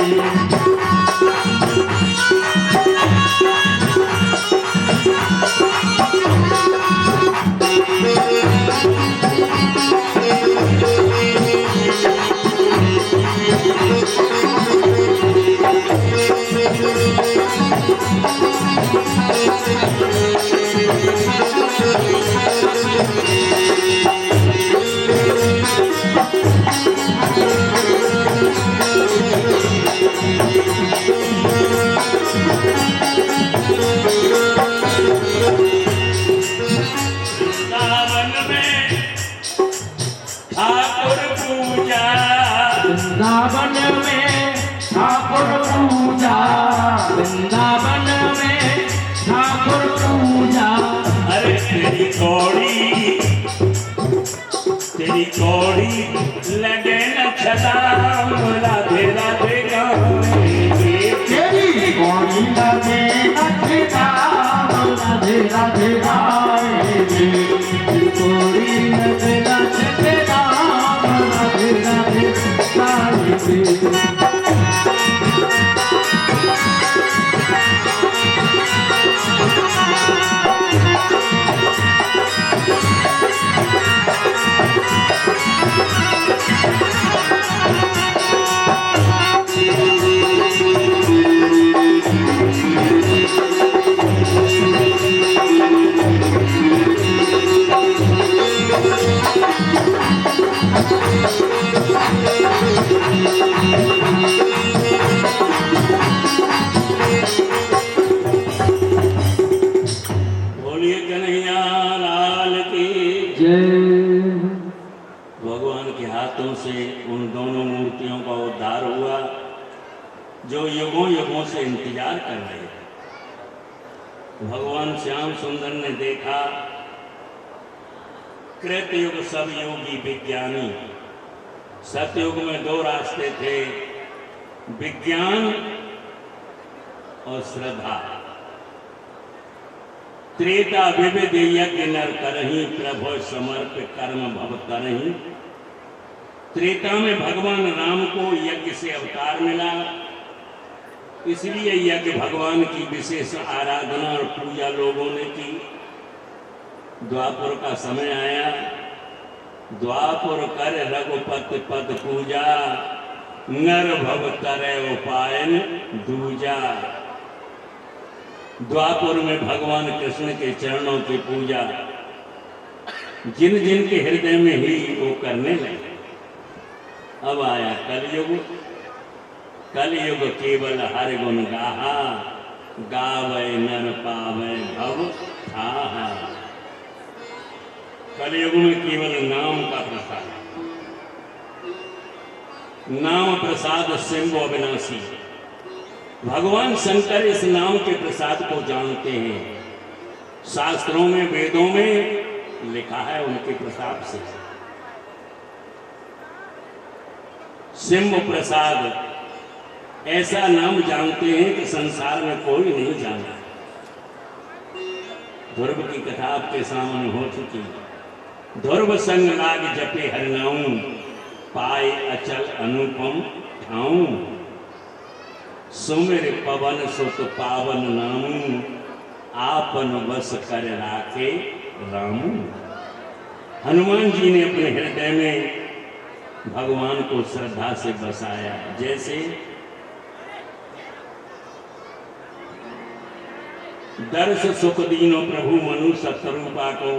वृंदावन में ठाकुर पूजा, वृंदावन में ठाकुर पूजा। अरे तेरी कौड़ी लगे न छदाम, राधे राधे गाएंगे। तेरी कौड़ी लगे न छदाम, राधे राधे गाएंगे। कोड़ी लगे न छदाम, राधे राधे गाएंगे। बोलिए कन्हैया लाल की जय। भगवान के हाथों से उन दोनों मूर्तियों का उद्धार हुआ जो युगों युगों से इंतजार कर रहे थे। भगवान श्याम सुंदर ने देखा, कृतयुग सब योगी विज्ञानी। सतयुग में दो रास्ते थे, विज्ञान और श्रद्धा। त्रेता विविध यज्ञ नर करही, प्रभु समर्प कर्म भव तरही। त्रेता में भगवान राम को यज्ञ से अवतार मिला, इसलिए यज्ञ भगवान की विशेष आराधना और पूजा लोगों ने की। द्वापर का समय आया, द्वापर कर रघुपति पद पूजा, नर भव करे उपायन दूजा। द्वापर में भगवान कृष्ण के चरणों की पूजा जिन जिन के हृदय में ही वो करने लगे। अब आया कलयुग, कलयुग केवल हरि गुण गाहा, गावे नर पावे भव ठाहा। कलयुग में केवल नाम का प्रसाद, नाम प्रसाद सिंह अविनाशी। भगवान शंकर इस नाम के प्रसाद को जानते हैं। शास्त्रों में, वेदों में लिखा है उनके प्रसाद से। सिंह प्रसाद ऐसा नाम जानते हैं कि संसार में कोई नहीं जानता। ध्रुव की कथा आपके सामने हो चुकी। ध्रुव संग लाग जपे हरिनाऊं, पाए अचल अनुपम ठाऊं। सुमिर पवन सुत पावन नामू, आपन वस कर राखे रामू। हनुमान जी ने अपने हृदय में भगवान को श्रद्धा से बसाया। जैसे दर्श सुख दीनो प्रभु मनु सतरूपा को,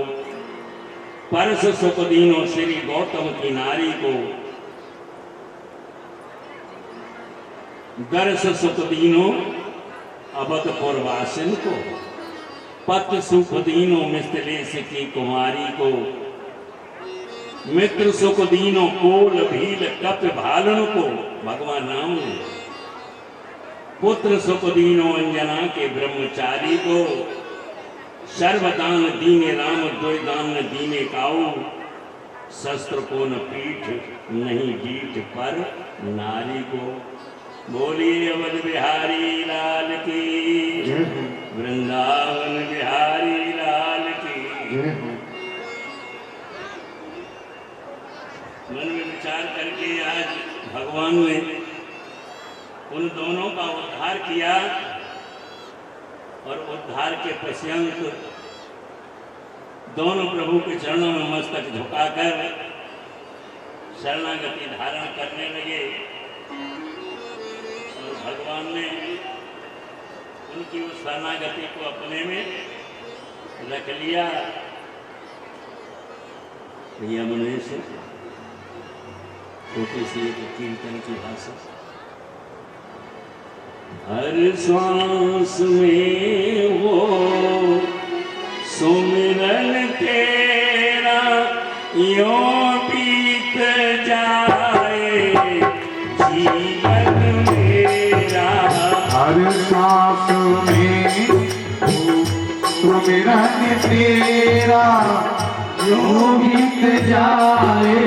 परस सुख दीनो श्री गौतम की नारी को। दर्श सुख दीनो अवधपुर वासिन को, पत सुख दीनो मिथिलेश की कुमारी को। मित्र सुख दीनो कोल भील कप भालन को, भगवान राम ने। पुत्र सुख दीनो अंजना के ब्रह्मचारी को। सर्वदान दीने राम द्वैदान दीने काऊ। शस्त्र को न पीठ नहीं पीठ पर नारी को। बोलिए अवध बिहारी लाल की, वृंदावन बिहारी लाल की। मन में विचार करके आज भगवान ने उन दोनों का उद्धार किया और उद्धार के पश्चात दोनों प्रभु के चरणों में मस्तक झुकाकर शरणागति धारण करने लगे। और भगवान ने उनकी उस शरणागति को अपने में रख लिया। भैया मनुष्य छोटी सी एक कीर्तन की भाषा। हर श्वास में वो सुमिरन तेरा यों बीत जाए जीवन मेरा। हर सांस में सुमिरन तेरा यूं बीत जाए।